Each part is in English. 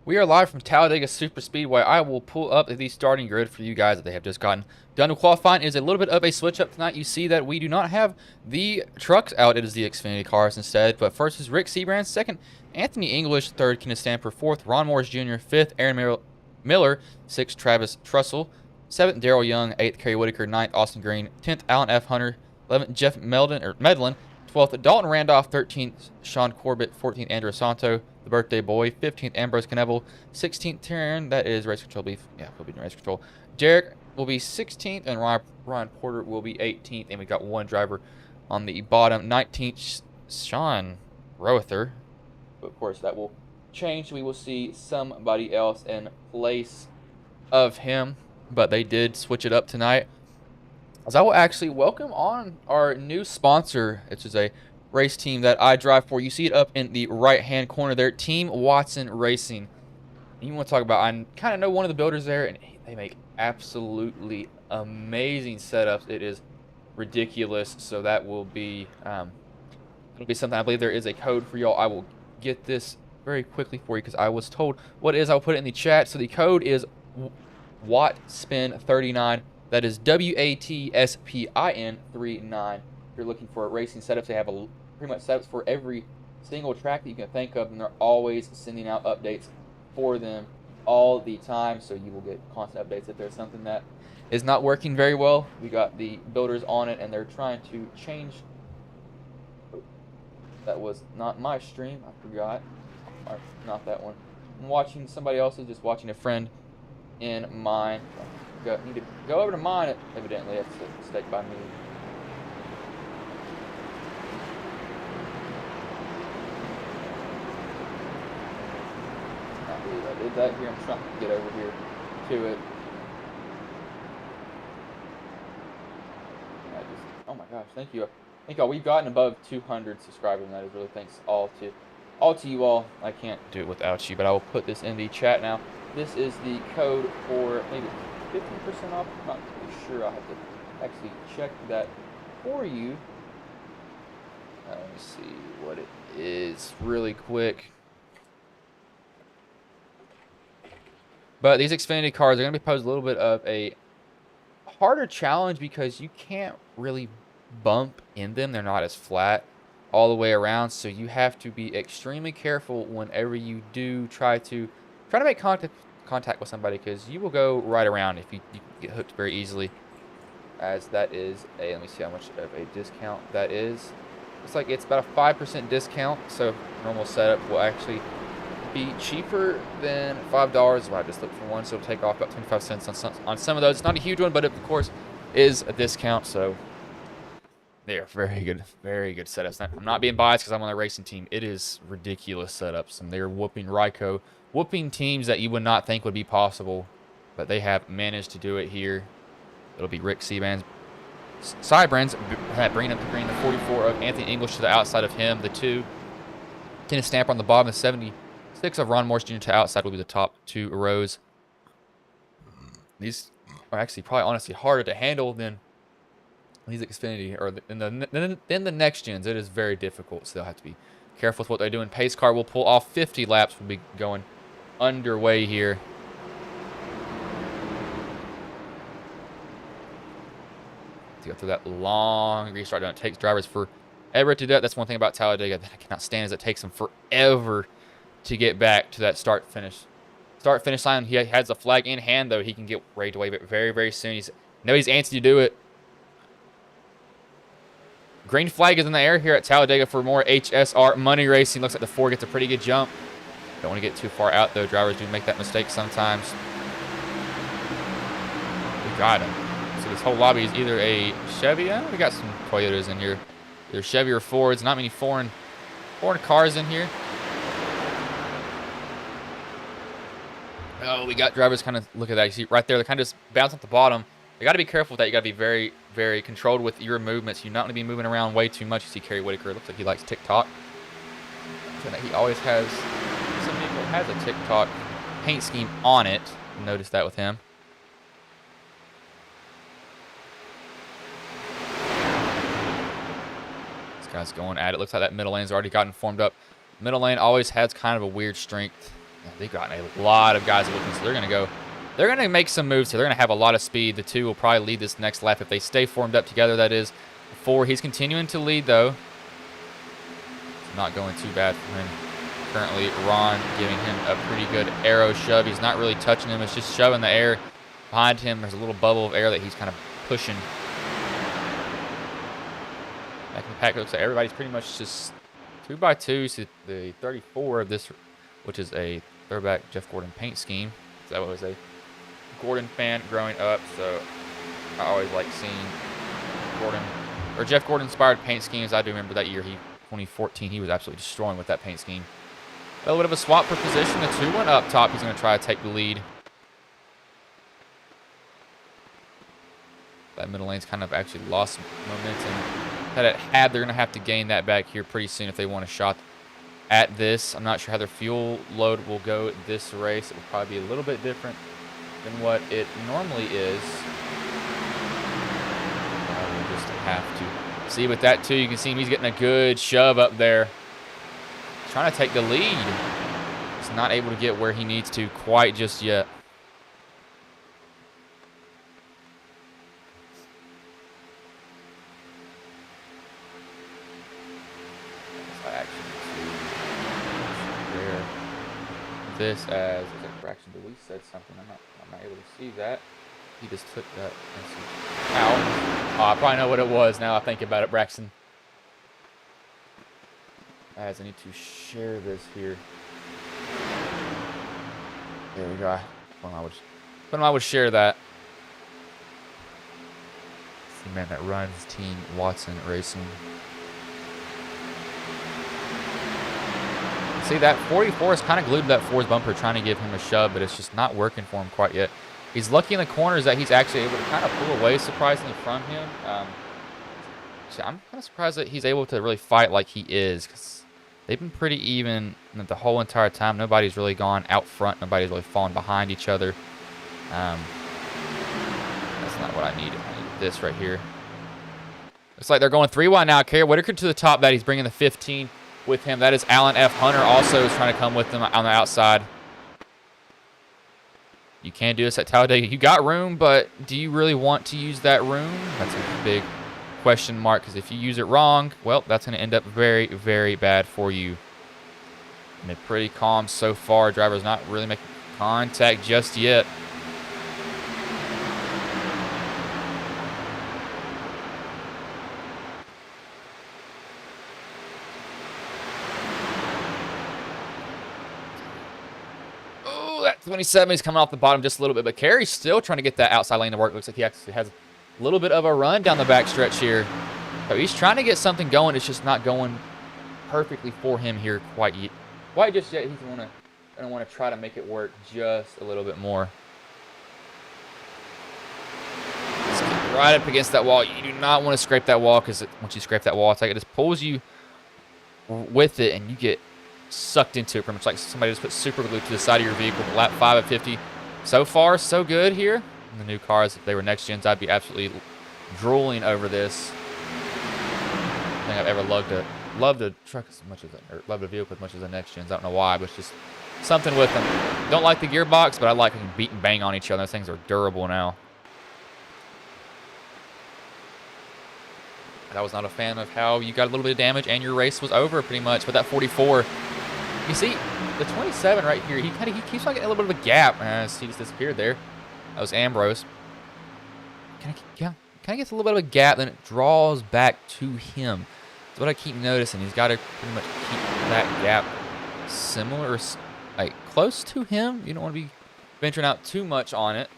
We are live from Talladega Super Speedway. I will pull up the starting grid for you guys that they have just gotten done with qualifying. It is a little bit of a switch up tonight. You see that we do not have the trucks out. It is the Xfinity cars instead. But first is Rick Seabrand. Second, Anthony English. Third, Kenneth Stamper. Fourth, Ron Morris Jr. Fifth, Aaron Miller. Sixth, Travis Trussell. Seventh, Daryl Young. Eighth, Kerry Whitaker. Ninth, Austin Green. 10th, Alan F. Hunter. 11th, Jeff Medlin. 12th, Dalton Randolph. 13th, Sean Corbett. 14th, Andrew Santo, the birthday boy. 15th, Ambrose Knevel. 16th, Taryn. That is race control beef. Yeah, he'll be in race control. Derek will be 16th, and Ryan Porter will be 18th. And we got one driver on the bottom. 19th, Sean Rother. But of course, that will change. We will see somebody else in place of him. But they did switch it up tonight. As I will actually welcome on our new sponsor. It is a race team that I drive for. You see it up in the right-hand corner there, Team Watson Racing. And you want to talk about, I kind of know one of the builders there, and they make absolutely amazing setups. It is ridiculous. So that will be, it'll be something. I believe there is a code for y'all. I will get this very quickly for you because I was told what it is. I'll put it in the chat. So the code is WATSPIN39. That is WATSPIN 39. If you're looking for racing setups, they have pretty much setups for every single track that you can think of, and they're always sending out updates for them all the time. So you will get constant updates if there's something that is not working very well. We got the builders on it, and they're trying to change. That was not my stream. I forgot. Or not that one. I'm watching somebody else's, just watching a friend in mine. Need to go over to mine, evidently. That's a mistake by me. I can't believe I did that here. I'm trying to get over here to it. Oh my gosh, thank you. Thank y'all. We've gotten above 200 subscribers, and that is really thanks all to you all. I can't do it without you, but I will put this in the chat now. This is the code for maybe 15% off. I'm not really sure. I'll have to actually check that for you. Let me see what it is really quick. But these Xfinity cars are going to be posed a little bit of a harder challenge because you can't really bump in them. They're not as flat all the way around, so you have to be extremely careful whenever you do try to make contact with somebody, because you will go right around if you get hooked very easily. As that is a, let me see how much of a discount that is. Looks like it's about a 5% discount, so normal setup will actually be cheaper than $5. Well, I just looked for one, so it'll take off about 25 cents on some of those. It's not a huge one, but it, of course, is a discount, so they're very good setups. I'm not being biased because I'm on the racing team. It is ridiculous setups, and they're whooping teams that you would not think would be possible, but they have managed to do it here. It'll be Rick Seabrand's bringing up the green, the 44 of Anthony English to the outside of him, the 2. Kenneth Stamper on the bottom, the 76 of Ron Morris Jr. to outside will be the top 2 rows. These are actually probably honestly harder to handle than these Xfinity, or in the next gens. It is very difficult, so they'll have to be careful with what they're doing. Pace car will pull off 50 laps. Will be going underway here. To go through that long restart. It takes drivers forever to do that. That's one thing about Talladega that I cannot stand, is it takes them forever to get back to that start-finish line. He has a flag in hand, though. He can get ready to wave it very, very soon. He's antsy to do it. Green flag is in the air here at Talladega for more HSR money racing. Looks like the 4 gets a pretty good jump. Don't want to get too far out, though. Drivers do make that mistake sometimes. We got him. So this whole lobby is either a Chevy. We got some Toyotas in here. Either Chevy or Fords. Not many foreign cars in here. Oh, we got drivers kind of, look at that. You see right there, they kind of just bounce off the bottom. You got to be careful with that. You got to be very, very controlled with your movements. You're not going to be moving around way too much. You see Kerry Whitaker. It looks like he likes TikTok. He always has, some vehicle has a TikTok paint scheme on it. Notice that with him. This guy's going at it. Looks like that middle lane's already gotten formed up. Middle lane always has kind of a weird strength They've gotten a lot of guys looking, so they're going to go. They're going to make some moves here. They're going to have a lot of speed. The 2 will probably lead this next lap if they stay formed up together, that is. 4, he's continuing to lead, though. It's not going too bad for him. Currently, Ron giving him a pretty good arrow shove. He's not really touching him. It's just shoving the air behind him. There's a little bubble of air that he's kind of pushing. Back in the pack, it looks like everybody's pretty much just 2x2. So the 34 of this, which is a throwback Jeff Gordon paint scheme. So that was a Gordon fan growing up, so I always like seeing Gordon or Jeff Gordon inspired paint schemes. I do remember that year, 2014, he was absolutely destroying with that paint scheme. A little bit of a swap for position. The 2-1 up top. He's going to try to take the lead. That middle lane's kind of actually lost momentum that it had. They're going to have to gain that back here pretty soon if they want a shot at this. I'm not sure how their fuel load will go this race. It will probably be a little bit different than what it normally is. We'll just have to see with that too. You can see him, he's getting a good shove up there. Trying to take the lead. He's not able to get where he needs to quite just yet. This as is it Braxton Deweese said something. I'm not able to see that. He just took that out. Oh, I probably know what it was now I think about it, Braxton. As I need to share this here. There we go. When I would share that. It's the man that runs Team Watson Racing. See, that 44 is kind of glued to that 4's bumper, trying to give him a shove, but it's just not working for him quite yet. He's lucky in the corners that he's actually able to kind of pull away surprisingly from him. So I'm kind of surprised that he's able to really fight like he is, because they've been pretty even the whole entire time. Nobody's really gone out front. Nobody's really fallen behind each other. That's not what I need. I need this right here. Looks like they're going 3 wide now. Kerry Whitaker to the top. That he's bringing the 15 with him. That is Alan F. Hunter also is trying to come with them on the outside. You can do this at Talladega. You got room, but do you really want to use that room? That's a big question mark, because if you use it wrong, well, that's going to end up very, very bad for you. And they're pretty calm so far. Driver's not really making contact just yet. That 27 is coming off the bottom just a little bit, but Kerry's still trying to get that outside lane to work. Looks like he actually has a little bit of a run down the back stretch here. So he's trying to get something going. It's just not going perfectly for him here quite just yet. He's going to want to try to make it work just a little bit more. Just get right up against that wall. You do not want to scrape that wall, because once you scrape that wall, it's like it just pulls you with it, and you get sucked into it, pretty much like somebody just put super glue to the side of your vehicle. Lap 5 at 50. So far, so good here. And the new cars, if they were next gens, I'd be absolutely drooling over this. I think I've ever loved a truck as much as, or loved a vehicle as much as the next gens. I don't know why, but it's just something with them. Don't like the gearbox, but I like them beat and bang on each other. Those things are durable now. I was not a fan of how you got a little bit of damage and your race was over pretty much. But that 44, you see the 27 right here, he keeps on getting a little bit of a gap. He just disappeared there. That was Ambrose. Kind of gets a little bit of a gap, then it draws back to him. That's what I keep noticing. He's got to pretty much keep that gap similar, or like close to him. You don't want to be venturing out too much on it.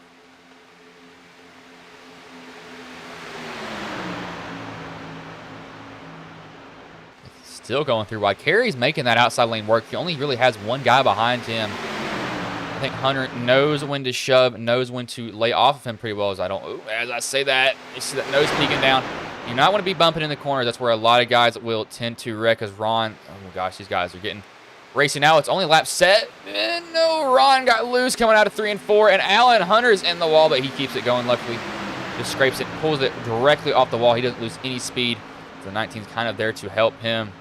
Still going through wide. Kerry's making that outside lane work. He only really has one guy behind him. I think Hunter knows when to shove, knows when to lay off of him pretty well. As I say that, you see that nose peeking down. You not want to be bumping in the corner. That's where a lot of guys will tend to wreck, as Ron, oh my gosh, these guys are getting racing now. It's only lap set. And no, Ron got loose coming out of 3 and 4. And Alan Hunter's in the wall, but he keeps it going. Luckily, just scrapes it, pulls it directly off the wall. He doesn't lose any speed. The 19's kind of there to help him.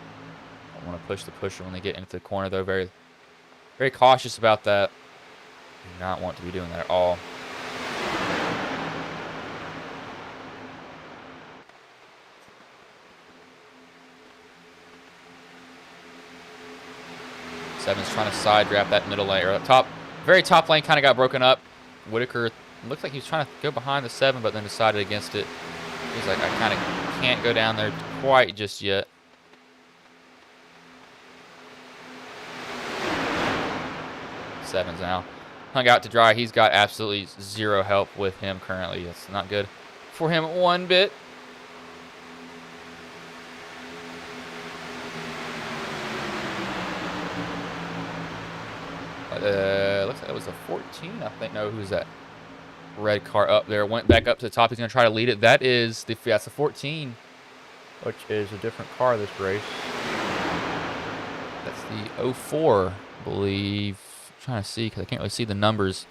Want to push the pusher when they get into the corner, though. Very Very cautious about that. Do not want to be doing that at all. Seven's trying to side draft that middle lane, or top, very top lane kind of got broken up. Whitaker looks like he was trying to go behind the 7, but then decided against it. He's like, I kind of can't go down there quite just yet. Seven's now hung out to dry. He's got absolutely zero help with him currently. It's not good for him one bit. Looks like it was a 14, I think. No, who's that? Red car up there. Went back up to the top. He's going to try to lead it. That's a 14, which is a different car this race. That's the 04, I believe. I'm trying to see because I can't really see the numbers.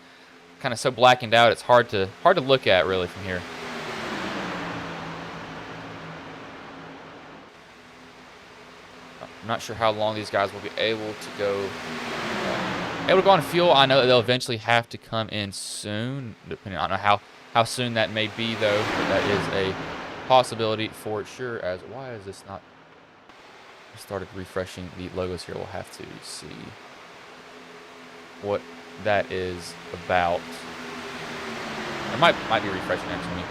Kind of so blackened out, it's hard to look at really from here. I'm not sure how long these guys will be able to go on fuel. I know that they'll eventually have to come in soon, depending on how soon that may be, though. But that is a possibility for sure. As why is this not? I started refreshing the logos here. We'll have to see what that is about. It might be refreshing next. Let me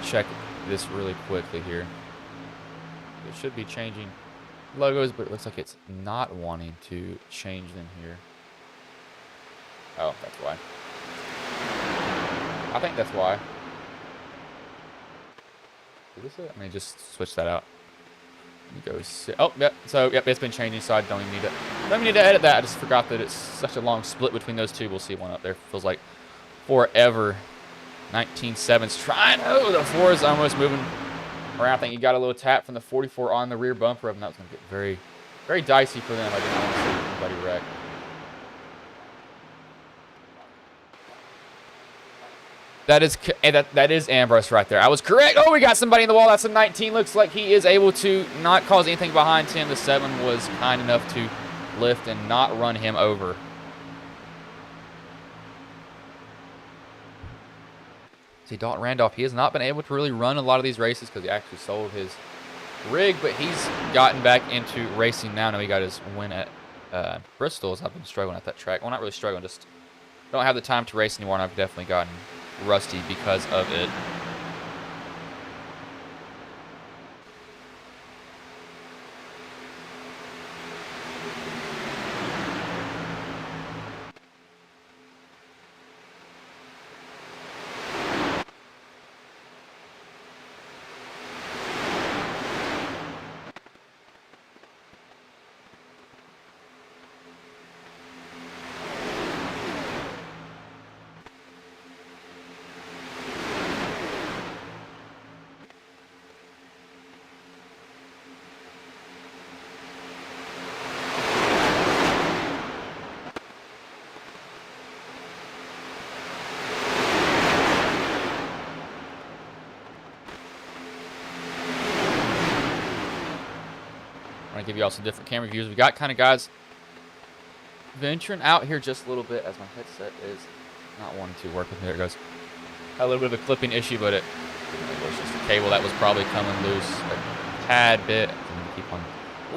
check this really quickly here. It should be changing logos, but it looks like it's not wanting to change them here. Oh, that's why. I think that's why. Is this it? Let me just switch that out. Go sit. Oh, yep. So, yep, it's been changing, so I don't even need to edit that. I just forgot that it's such a long split between those two. We'll see one up there. Feels like forever. 19.7's trying. Oh, the 4 is almost moving around. I think he got a little tap from the 44 on the rear bumper of him. That was going to get very, very dicey for them. I didn't want to see anybody wreck. That is Ambrose right there. I was correct. Oh, we got somebody in the wall. That's a 19. Looks like he is able to not cause anything behind him. The 7 was kind enough to lift and not run him over. See, Dalton Randolph, he has not been able to really run a lot of these races because he actually sold his rig, but he's gotten back into racing now. Now he got his win at Bristol. I've been struggling at that track. Well, not really struggling, just don't have the time to race anymore, and I've definitely gotten rusty because of it. I'm going to give you all some different camera views. We got kind of guys venturing out here just a little bit as my headset is not wanting to work with me. There it goes. Had a little bit of a clipping issue, but it was just a cable that was probably coming loose a tad bit. I'm going to keep on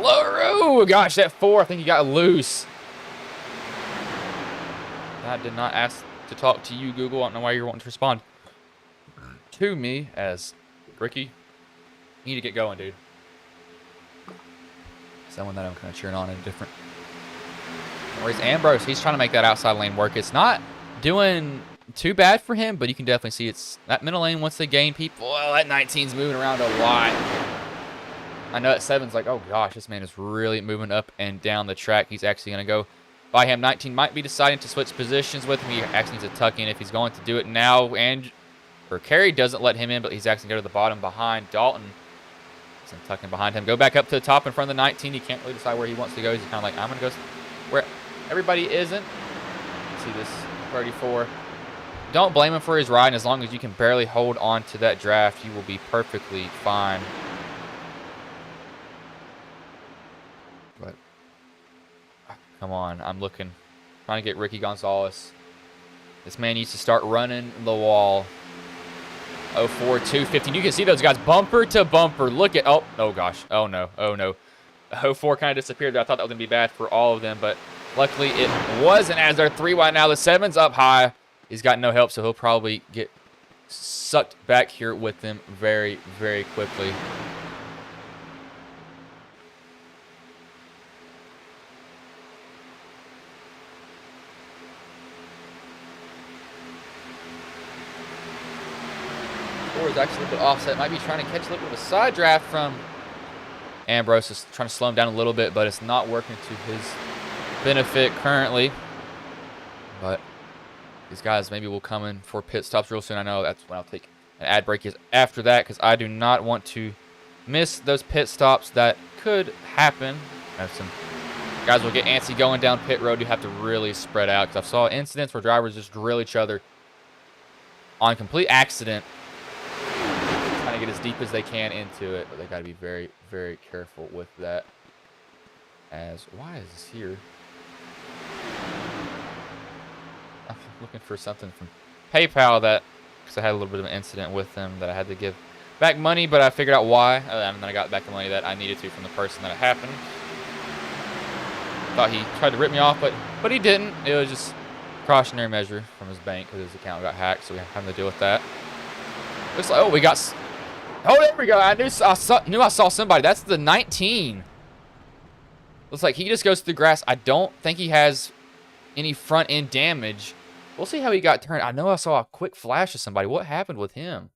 lower. Oh, gosh, that 4, I think he got loose. I did not ask to talk to you, Google. I don't know why you're wanting to respond to me as Ricky. You need to get going, dude. Someone that I'm kind of cheering on in a different. Whereas Ambrose, he's trying to make that outside lane work. It's not doing too bad for him, but you can definitely see it's that middle lane once they gain people. Well, that 19's moving around a lot. I know that 7's like, oh gosh, this man is really moving up and down the track. He's actually going to go by him. 19 might be deciding to switch positions with him. He actually needs to tuck in if he's going to do it now. Carey doesn't let him in, but he's actually going to go to the bottom behind Dalton. And tucking behind him. Go back up to the top in front of the 19. He can't really decide where he wants to go. He's kind of like, I'm going to go where everybody isn't. See this 34. Don't blame him for his ride. And as long as you can barely hold on to that draft, you will be perfectly fine. But come on. I'm looking Trying to get Ricky Gonzalez. This man needs to start running the wall. 04, 215. You can see those guys bumper to bumper. Look at, oh gosh. Oh no. 04 kind of disappeared. I thought that was going to be bad for all of them, but luckily it wasn't, as they're 3 wide now. The 7's up high. He's got no help, so he'll probably get sucked back here with them very, very quickly. Is actually a little bit offset. Might be trying to catch a little bit of a side draft from Ambrose. Is trying to slow him down a little bit, but it's not working to his benefit currently. But these guys maybe will come in for pit stops real soon. I know that's when I'll take an ad break is after that, because I do not want to miss those pit stops that could happen. Some guys will get antsy going down pit road. You have to really spread out, because I saw incidents where drivers just drill each other on complete accident, trying to get as deep as they can into it, but they got to be very, very careful with that. As why is this here? I'm looking for something from PayPal that, because I had a little bit of an incident with them that I had to give back money, but I figured out why, and then I got back the money that I needed to from the person that it happened. Thought he tried to rip me off, but he didn't. It was just precautionary measure from his bank because his account got hacked, so we have to deal with that. Looks like, oh, we got. Oh, there we go. I knew I saw somebody. That's the 19. Looks like he just goes through grass. I don't think he has any front end damage. We'll see how he got turned. I know I saw a quick flash of somebody. What happened with him?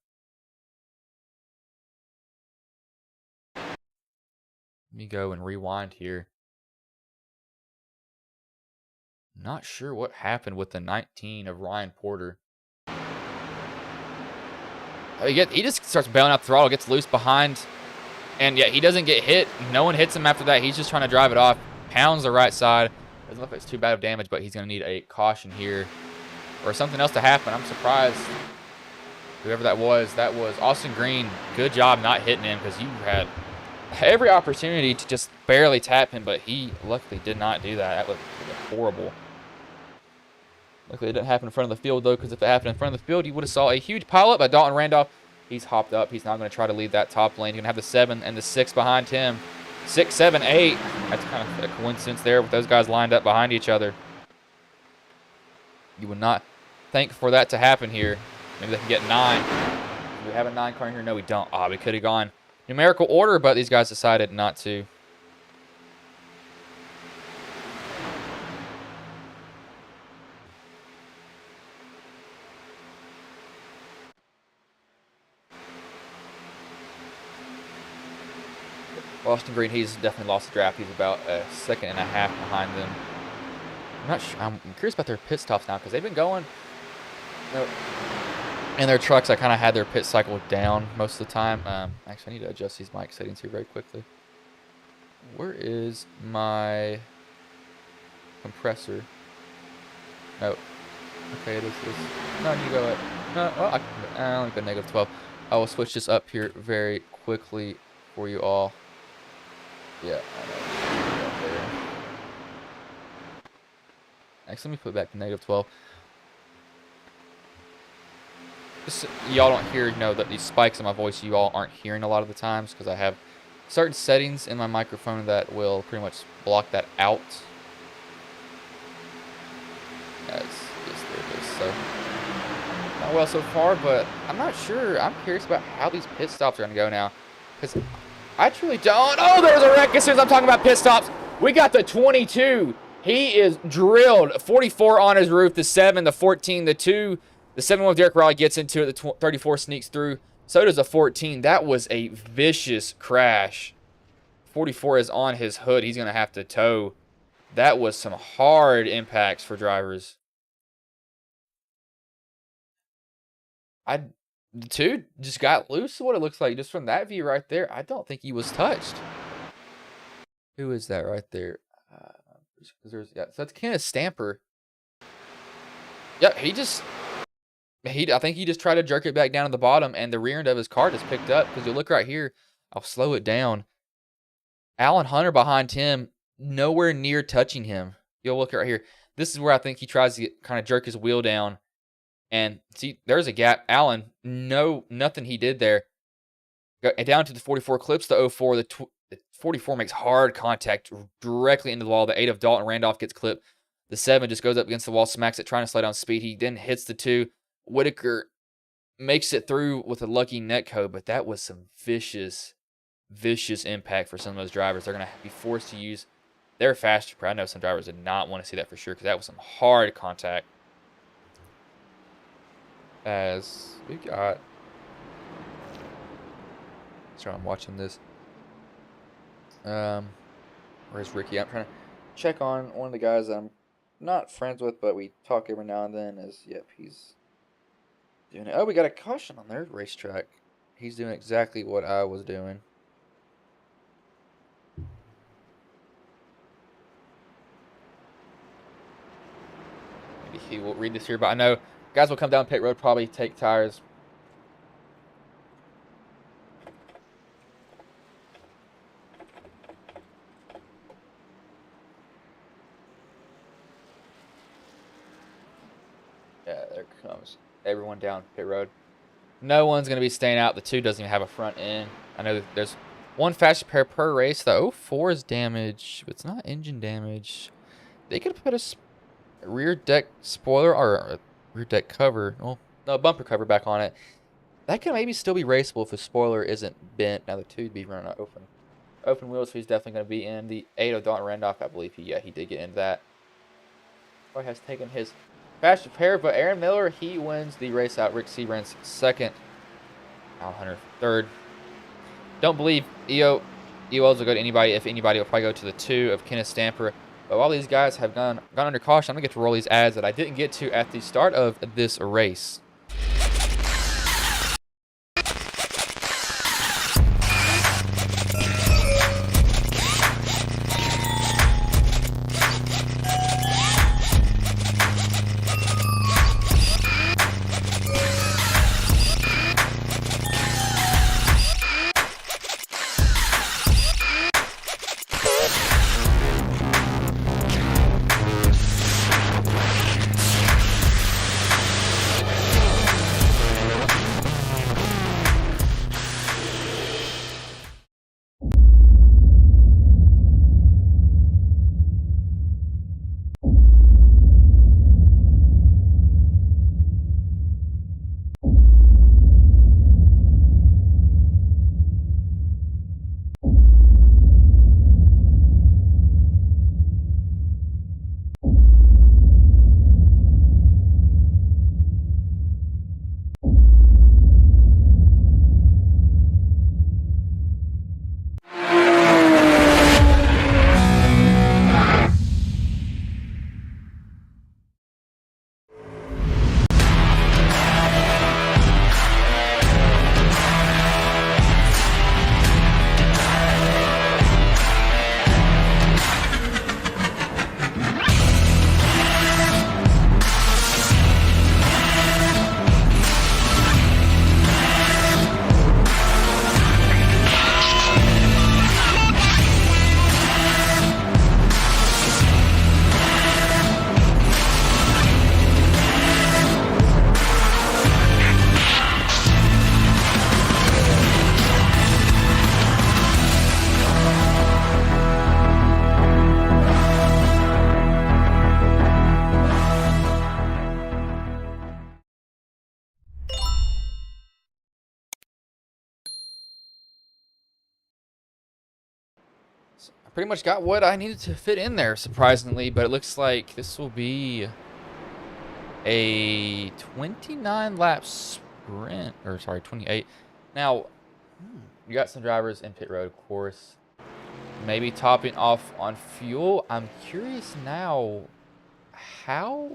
Let me go and rewind here. Not sure what happened with the 19 of Ryan Porter. He just starts bailing out the throttle, gets loose behind, and yeah, he doesn't get hit. No one hits him after that. He's just trying to drive it off. Pounds the right side. Doesn't look like it's too bad of damage, but he's going to need a caution here or something else to happen. I'm surprised. Whoever that was Austin Green. Good job not hitting him, because you had every opportunity to just barely tap him, but he luckily did not do that. That looked horrible. Luckily, it didn't happen in front of the field, though, because if it happened in front of the field, you would have saw a huge pileup by Dalton Randolph. He's hopped up. He's now going to try to lead that top lane. He's going to have the 7 and the 6 behind him. 6, 7, 8. That's kind of a coincidence there with those guys lined up behind each other. You would not think for that to happen here. Maybe they can get 9. Do we have a 9 car in here? No, we don't. Ah, we could have gone numerical order, but these guys decided not to. Austin Green, he's definitely lost the draft. He's about a 1.5 seconds behind them. I'm not sure. I'm curious about their pit stops now, because they've been going. In their trucks, I kind of had their pit cycle down most of the time. Actually, I need to adjust these mic settings here very quickly. Where is my compressor? Oh, okay, it is. No, you go at. No, well, I only put -12. I will switch this up here very quickly for you all. Yeah, I know. Actually, let me put it back to -12. Y'all don't hear, that these spikes in my voice you all aren't hearing a lot of the times, because I have certain settings in my microphone that will pretty much block that out. There it is. So, not well so far, but I'm not sure. I'm curious about how these pit stops are going to go now, because I truly don't. Oh, there's a wreck. As soon as I'm talking about pit stops, we got the 22. He is drilled. 44 on his roof. The 7, the 14, the 2. The 7 with Derek Raleigh gets into it. The 34 sneaks through. So does a 14. That was a vicious crash. 44 is on his hood. He's going to have to tow. That was some hard impacts for drivers. The 2 just got loose, what it looks like, just from that view right there. I don't think he was touched. Who is that right there? So that's Kenneth Stamper. Yep, I think he just tried to jerk it back down to the bottom, and the rear end of his car just picked up. Because you look right here, I'll slow it down. Alan Hunter behind him, nowhere near touching him. You'll look right here. This is where I think he tries to kind of jerk his wheel down. And see, there's a gap. Allen, nothing he did there. Down to the 44, clips the 04. The 44 makes hard contact directly into the wall. The 8 of Dalton Randolph gets clipped. The 7 just goes up against the wall, smacks it, trying to slow down speed. He then hits the 2. Whitaker makes it through with a lucky netcode, but that was some vicious impact for some of those drivers. They're going to be forced to use their faster. I know some drivers did not want to see that for sure because that was some hard contact. As we got... Sorry, I'm watching this. Where's Ricky? I'm trying to check on one of the guys that I'm not friends with, but we talk every now and then. Yep, he's doing it. Oh, we got a caution on their racetrack. He's doing exactly what I was doing. Maybe he will read this here, but I know guys will come down pit road, probably take tires. Yeah, there comes everyone down pit road. No one's going to be staying out. The 2 doesn't even have a front end. I know that there's one faster pair per race. The 04 is damage, but it's not engine damage. They could have put a rear deck spoiler or a rear deck cover, well, no, bumper cover back on it. That could maybe still be raceable if the spoiler isn't bent. Now the 2 would be running on open wheels, so he's definitely going to be in. The 8 of Dalton Randolph, I believe he did get into that. Boy has taken his faster pair, but Aaron Miller, he wins the race out. Rick Seabrandt's second. Al Hunter third. Don't believe EOLs will go to anybody. If anybody, will probably go to the 2 of Kenneth Stamper. But while these guys have gone under caution, I'm going to get to roll these ads that I didn't get to at the start of this race. I pretty much got what I needed to fit in there, surprisingly, but it looks like this will be a 29-lap sprint, or sorry, 28. Now, you got some drivers in pit road, of course, maybe topping off on fuel. I'm curious now how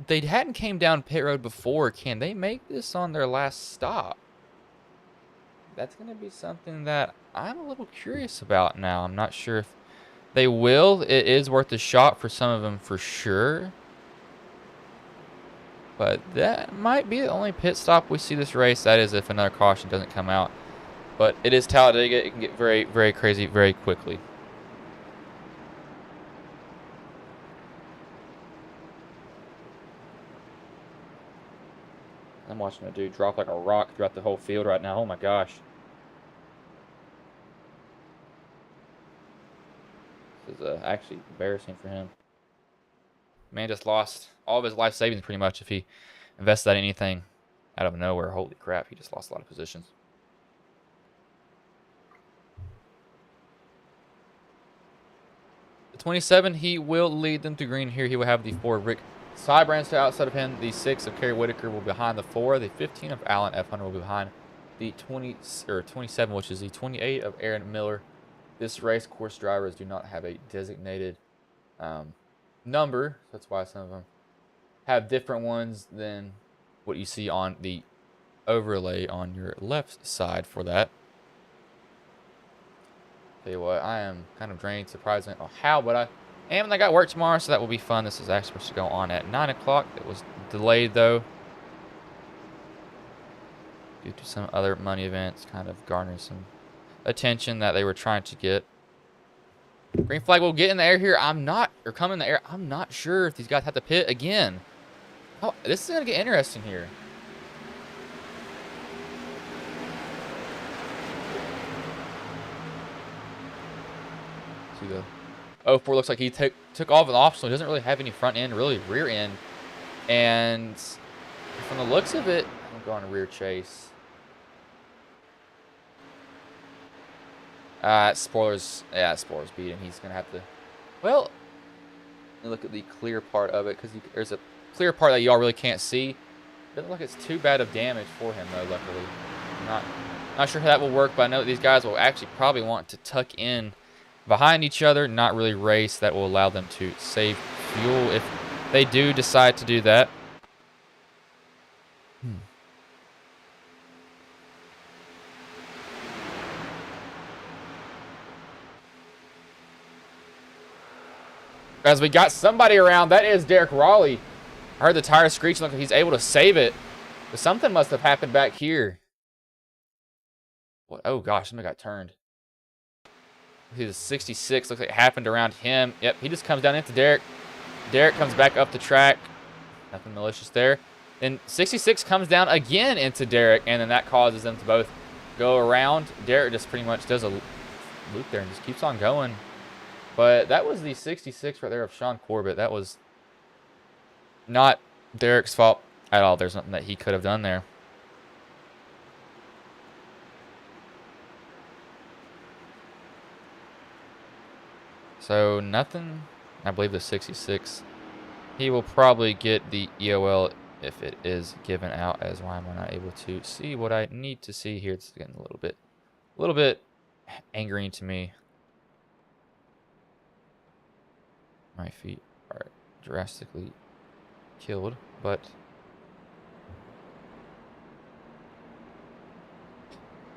they hadn't came down pit road before. Can they make this on their last stop? That's going to be something that I'm a little curious about now. I'm not sure if they will. It is worth a shot for some of them for sure. But that might be the only pit stop we see this race. That is if another caution doesn't come out. But it is Talladega. It can get very, very crazy very quickly. I'm watching a dude drop like a rock throughout the whole field right now. Oh my gosh. This is actually embarrassing for him. Man just lost all of his life savings pretty much if he invested that in anything out of nowhere. Holy crap, he just lost a lot of positions. The 27, he will lead them to green here. He will have the 4 Rick Sybrands to outside of him. The 6 of Kerry Whitaker will be behind the 4. The 15 of Allen F. Hunter will be behind the 27, which is the 28 of Aaron Miller. This race course drivers do not have a designated number. That's why some of them have different ones than what you see on the overlay on your left side for that. Tell you what, I am kind of drained, surprisingly. Oh, how, but I am, and I got work tomorrow, so that will be fun. This is actually supposed to go on at 9 o'clock. It was delayed, though, due to some other money events, kind of garnering some attention that they were trying to get. Green flag will get in the air here. Or come in the air. I'm not sure if these guys have to pit again. Oh, this is going to get interesting here. See the 04 looks like he took off an optional. He doesn't really have any front end, really rear end. And from the looks of it, I'm going to rear chase. Spoilers. Yeah, spoilers beat him. He's going to have to. Well, let me look at the clear part of it because there's a clear part that y'all really can't see. Doesn't look like it's too bad of damage for him, though, luckily. Not sure how that will work, but I know that these guys will actually probably want to tuck in behind each other, not really race. That will allow them to save fuel if they do decide to do that. As we got somebody around, that is Derek Raleigh. I heard the tire screeching, like he's able to save it. But something must have happened back here. What? Oh gosh, somebody got turned. He was 66. Looks like it happened around him. Yep, he just comes down into Derek. Derek comes back up the track. Nothing malicious there. Then 66 comes down again into Derek, and then that causes them to both go around. Derek just pretty much does a loop there and just keeps on going. But that was the 66 right there of Sean Corbett. That was not Derek's fault at all. There's nothing that he could have done there. So nothing. I believe the 66. He will probably get the EOL if it is given out. As why am I not able to see what I need to see here? It's getting a little bit angering to me. My feet are drastically killed, but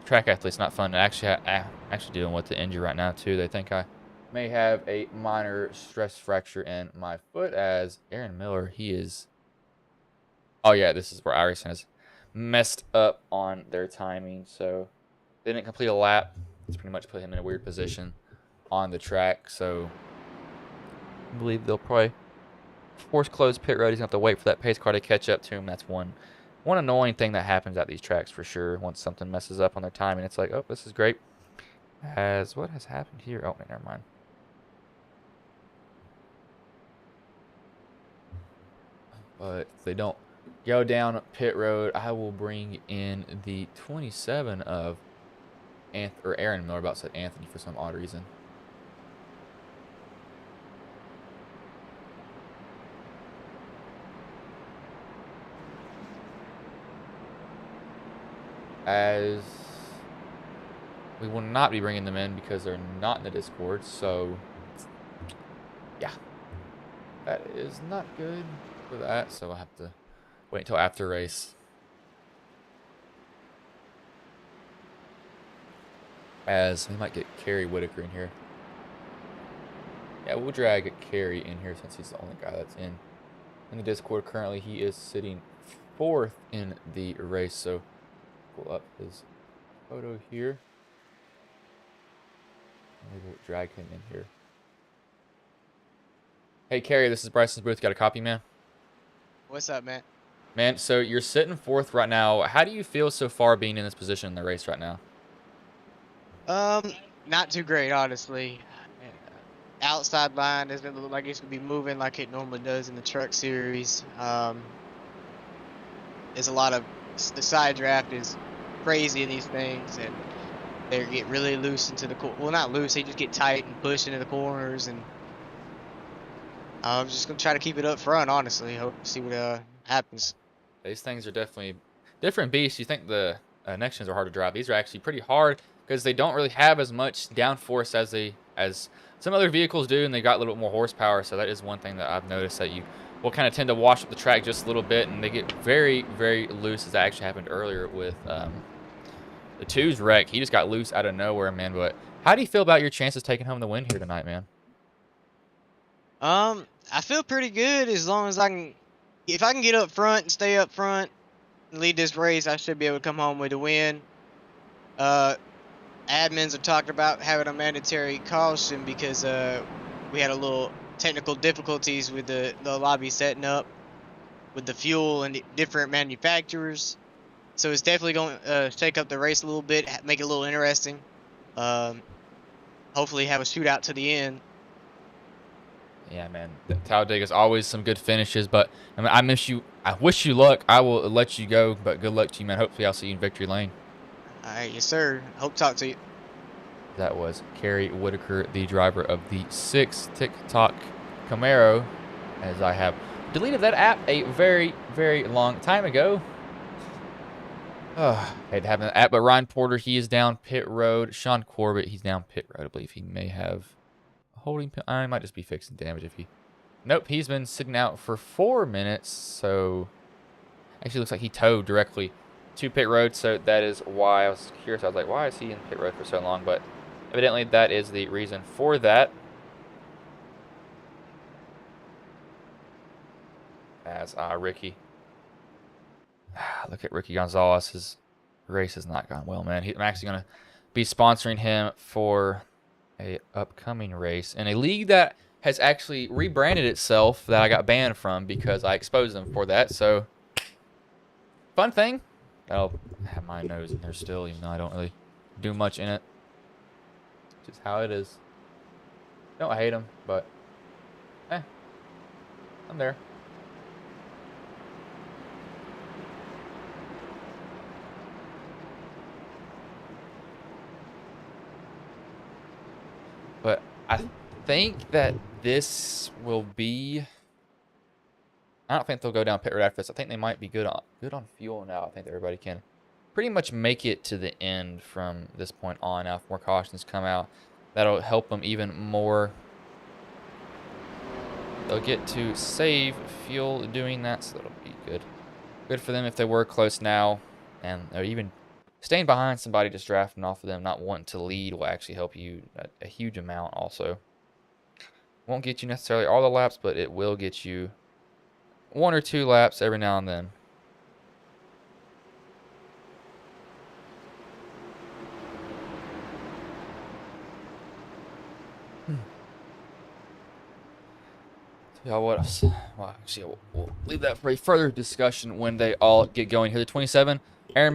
track athlete's not fun. Actually dealing with the injury right now too. They think I may have a minor stress fracture in my foot. As Aaron Miller, he is. Oh yeah, this is where Iverson has messed up on their timing, so they didn't complete a lap. It's pretty much put him in a weird position on the track. So I believe they'll probably force close pit road. He's gonna have to wait for that pace car to catch up to him. That's one annoying thing that happens at these tracks for sure. Once something messes up on their timing, it's like, oh, this is great. As what has happened here? Oh, never mind. But if they don't go down pit road, I will bring in the 27 of Aaron Miller. About said Anthony for some odd reason. As we will not be bringing them in because they're not in the Discord. So, yeah, that is not good for that. So I'll have to wait until after race. As we might get Kerry Whitaker in here. Yeah, we'll drag Kerry in here since he's the only guy that's in the Discord currently. He is sitting 4th in the race. So pull up his photo here. Maybe we'll drag him in here. Hey, Kerry, this is Bryson's booth. Got a copy, man? What's up, man? Man, so you're sitting fourth right now. How do you feel so far being in this position in the race right now? Um, Not too great, honestly. Outside line doesn't look like it's gonna be moving like it normally does in the truck series. There's a lot of the side draft is crazy in these things, and they get really loose into the well, not loose. They just get tight and push into the corners, and I'm just gonna try to keep it up front. Honestly, hope see what happens. These things are definitely different beasts. You think the next gens are hard to drive. These are actually pretty hard because they don't really have as much downforce as some other vehicles do, and they got a little bit more horsepower. So that is one thing that I've noticed, that you will kind of tend to wash up the track just a little bit, and they get very, very loose, as that actually happened earlier with the two's wreck. He just got loose out of nowhere, man. But how do you feel about your chances taking home the win here tonight, man? I feel pretty good as long as if I can get up front and stay up front and lead this race, I should be able to come home with a win. Uh, Admins are talking about having a mandatory caution because we had a little technical difficulties with the lobby setting up with the fuel and the different manufacturers. So it's definitely going to shake up the race a little bit, make it a little interesting. Um, Hopefully have a shootout to the end. Yeah, man. Talladega is always some good finishes, but I mean, I wish you luck. I will let you go, but good luck to you, man. Hopefully, I'll see you in victory lane. All right, yes, sir. Hope to talk to you. That was Kerry Whitaker, the driver of the 6 TikTok Camaro, as I have deleted that app a very, very long time ago. Hate having that app, but Ryan Porter, he is down pit road. Sean Corbett, he's down pit road. I believe he may have holding. I might just be fixing damage if he. Nope, he's been sitting out for 4 minutes. So actually, looks like he towed directly to pit road. So that is why I was curious. I was like, why is he in pit road for so long? But evidently, that is the reason for that. As Ricky. Look at Ricky Gonzalez. His race has not gone well, man. I'm actually going to be sponsoring him for a upcoming race in a league that has actually rebranded itself, that I got banned from because I exposed them for that. So, fun thing. I'll have my nose in there still, even though I don't really do much in it. Just how it is. Don't hate him, but I'm there. But I think that this will be. I don't think they'll go down pit road after this. I think they might be good on fuel now. I think everybody can pretty much make it to the end from this point on. Now, if more cautions come out, that'll help them even more. They'll get to save fuel doing that, so that'll be good. Good for them if they were close now, and they're even staying behind somebody, just drafting off of them, not wanting to lead, will actually help you a huge amount also. Won't get you necessarily all the laps, but it will get you 1 or 2 laps every now and then. Y'all, what else? Well, actually, we'll leave that for a further discussion when they all get going here. The 27, Aaron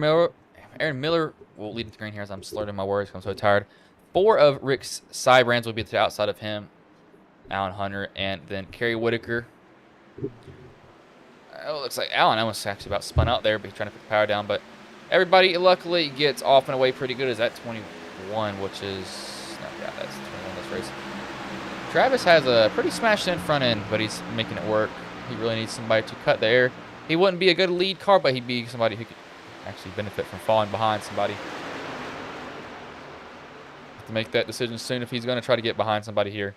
Miller will lead the green here as I'm slurring my words because I'm so tired. 4 of Rick's side brands will be to the outside of him. Alan Hunter, and then Kerry Whitaker. Oh, it looks like Alan almost actually about spun out there, but he's trying to put the power down. But everybody luckily gets off and away pretty good. Is that 21, which is... No, yeah, that's 21 this race. Travis has a pretty smashed in front end, but he's making it work. He really needs somebody to cut the air. He wouldn't be a good lead car, but he'd be somebody who could actually benefit from falling behind somebody. Have to make that decision soon if he's going to try to get behind somebody here.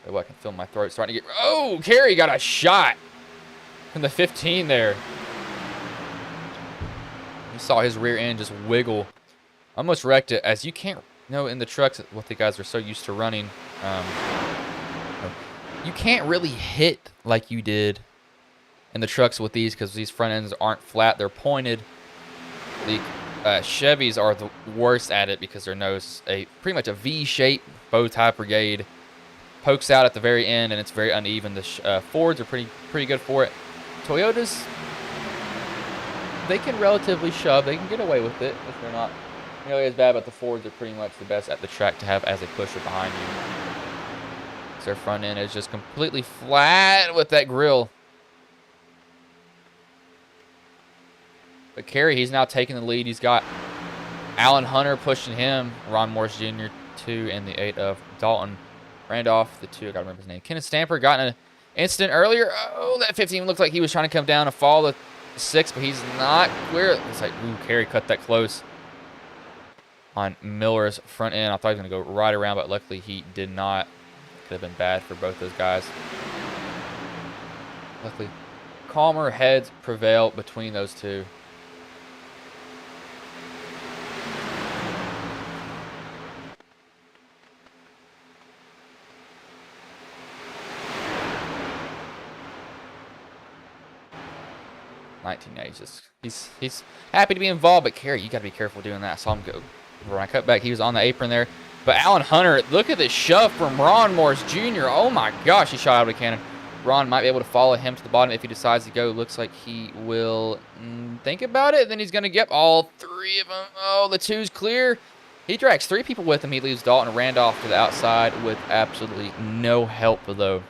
Oh, I can feel my throat starting to get... Oh, Kerry got a shot from the 15 there. You saw his rear end just wiggle. Almost wrecked it, as you can't... in the trucks, what the guys are so used to running, you can't really hit like you did in the trucks with these, because these front ends aren't flat, they're pointed. The Chevys are the worst at it because their nose is pretty much a V shape bow tie brigade. pokes out at the very end, and it's very uneven. The Fords are pretty good for it. Toyotas, they can relatively shove. They can get away with it if they're not nearly as bad, but the Fords are pretty much the best at the track to have as a pusher behind you. So their front end is just completely flat with that grill. But Kerry, he's now taking the lead. He's got Alan Hunter pushing him, Ron Morris Jr. 2, and the 8 of Dalton Randolph, the 2. I gotta remember his name. Kenneth Stamper got in an incident earlier. Oh, that 15 looked like he was trying to come down and fall the 6, but he's not clear. It's like, ooh, Kerry cut that close on Miller's front end. I thought he was going to go right around, but luckily he did not. Could have been bad for both those guys. Luckily, calmer heads prevail between those two. He's happy to be involved, but Kerry, you got to be careful doing that. I saw him go. When I cut back, he was on the apron there. But Alan Hunter, look at this shove from Ron Morris Jr. Oh my gosh, he shot out of a cannon. Ron might be able to follow him to the bottom if he decides to go. Looks like he will think about it. Then he's going to get all 3 of them. Oh, the 2's clear. He drags 3 people with him. He leaves Dalton and Randolph to the outside with absolutely no help, though.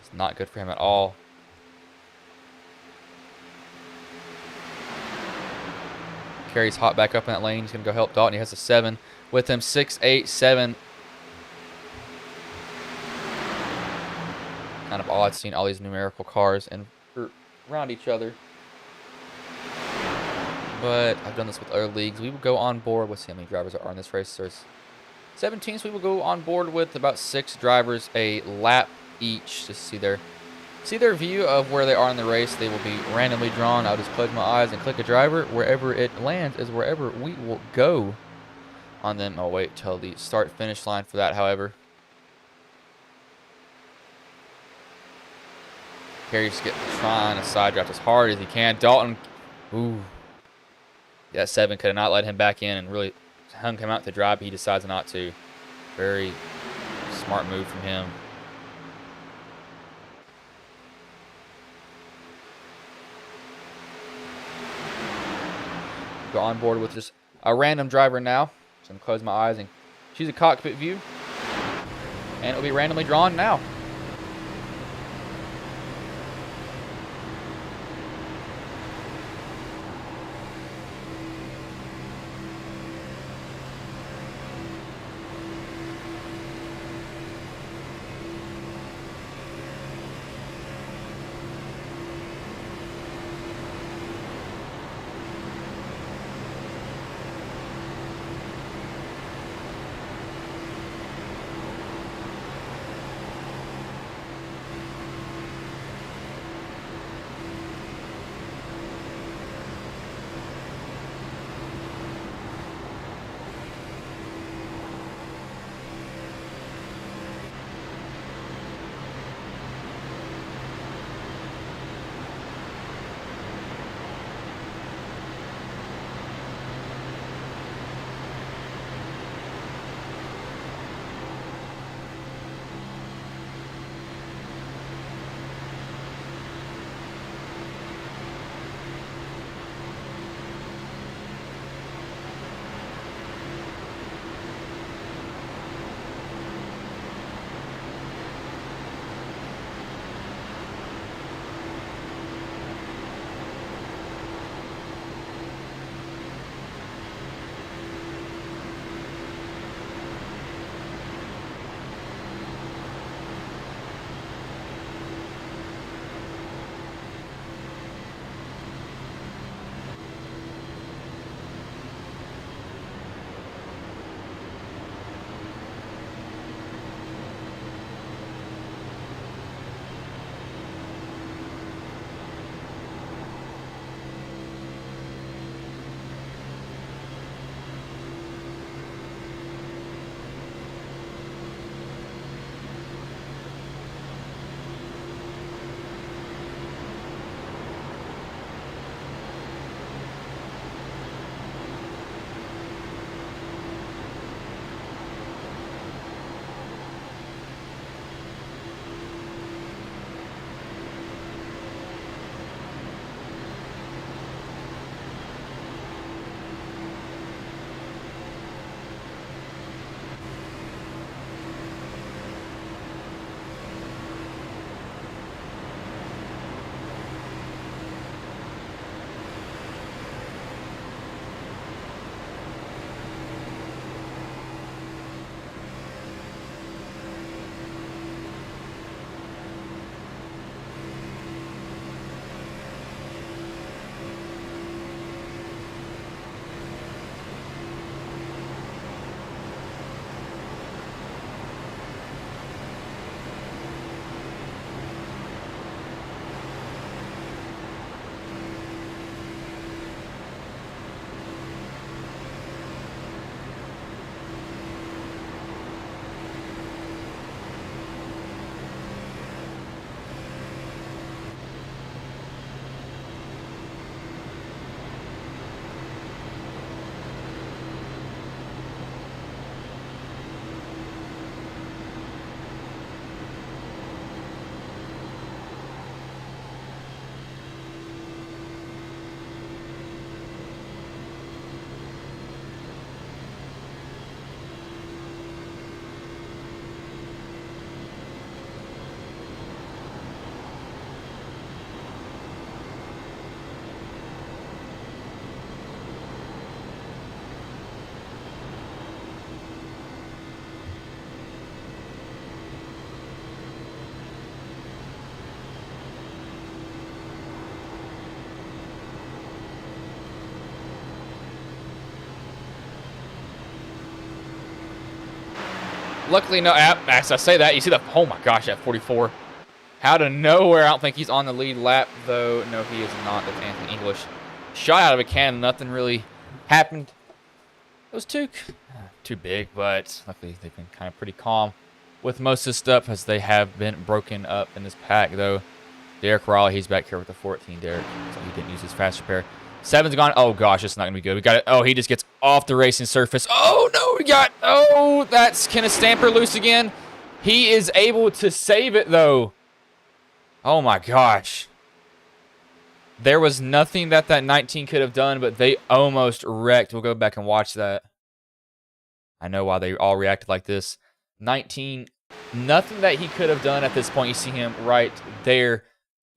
It's not good for him at all. Kerry's hot back up in that lane. He's going to go help Dalton. He has a 7 with him. 6, 8, 7. Kind of odd seeing all these numerical cars and around each other. But I've done this with other leagues. We will go on board. Let's see how many drivers are in this race. There's 17, so we will go on board with about 6 drivers a lap each to see their view of where they are in the race. They will be randomly drawn. I'll just close my eyes and click a driver. Wherever it lands is wherever we will go on them. I'll wait till the start-finish line for that, however. Kerry's trying to side draft as hard as he can. Dalton, ooh. That 7 could have not let him back in and really hung him out to drive, but he decides not to. Very smart move from him. Go on board with just a random driver now. So I'm going to close my eyes and choose a cockpit view. And it'll be randomly drawn now. Luckily, no. As I say that, you see the. Oh my gosh, at 44. Out of nowhere, I don't think he's on the lead lap, though. No, he is not. That's Anthony English. Shot out of a cannon. Nothing really happened. It was too big, but luckily they've been kind of pretty calm with most of this stuff as they have been broken up in this pack, though. Derek Raleigh, he's back here with the 14, Derek. So he didn't use his fast repair. 7's gone. Oh, gosh, it's not going to be good. We got it. Oh, he just gets off the racing surface. Oh, no, we got. Oh, that's Kenneth Stamper loose again. He is able to save it, though. Oh, my gosh. There was nothing that 19 could have done, but they almost wrecked. We'll go back and watch that. I know why they all reacted like this. 19, nothing that he could have done at this point. You see him right there.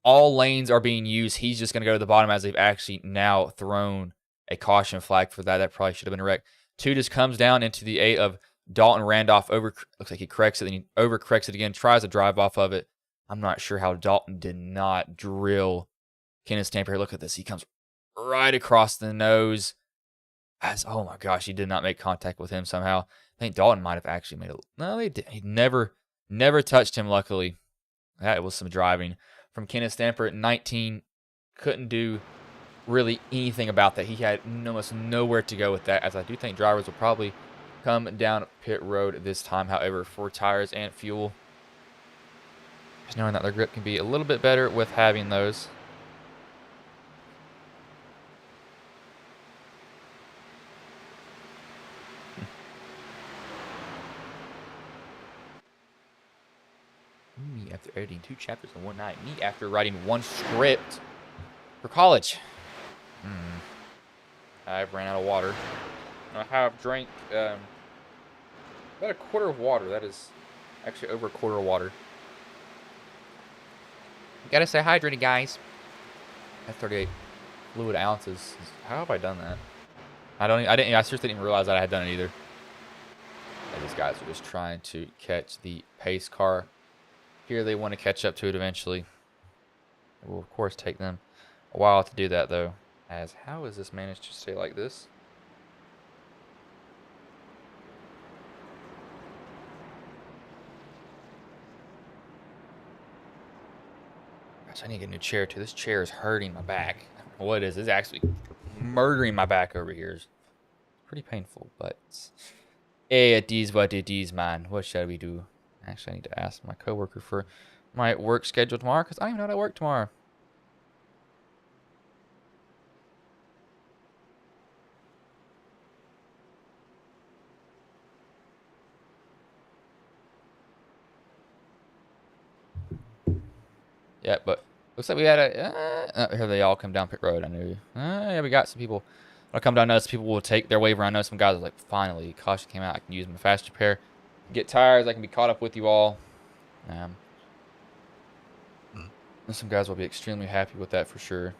All lanes are being used. He's just going to go to the bottom as they've actually now thrown a caution flag for that. That probably should have been a wreck. 2 just comes down into the 8 of Dalton Randolph. Looks like he corrects it, then he overcorrects it again, tries to drive off of it. I'm not sure how Dalton did not drill Kenneth Stamper. Look at this. He comes right across the nose. Oh my gosh, he did not make contact with him somehow. I think Dalton might have actually made it. No, he did. He never touched him, luckily. That was some driving from Kenneth Stamper at 19. Couldn't do really anything about that. He had almost nowhere to go with that, as I do think drivers will probably come down pit road this time, however, for tires and fuel. Just knowing that their grip can be a little bit better with having those. Me after editing 2 chapters in one night. Me after writing 1 script for college. I've ran out of water. I have drank about a quarter of water. That is actually over a quarter of water. You gotta stay hydrated, guys. That's 38 fluid ounces. How have I done that? I seriously didn't even realize that I had done it either. And these guys are just trying to catch the pace car. Here they want to catch up to it eventually. It will, of course, take them a while to do that, though. As how is this managed to stay like this? Gosh, I need to get a new chair, too. This chair is hurting my back. What is this? It's actually murdering my back over here. It's pretty painful, but it is what it is, man. What shall we do? Actually, I need to ask my coworker for my work schedule tomorrow because I don't even know how to work tomorrow. Yeah, but looks like we had a. Here they all come down pit road. I knew. Yeah, we got some people. I'll come down. Notice people will take their waiver. I know some guys are like, finally, caution came out. I can use my fast repair. Get tires. I can be caught up with you all. Some guys will be extremely happy with that for sure.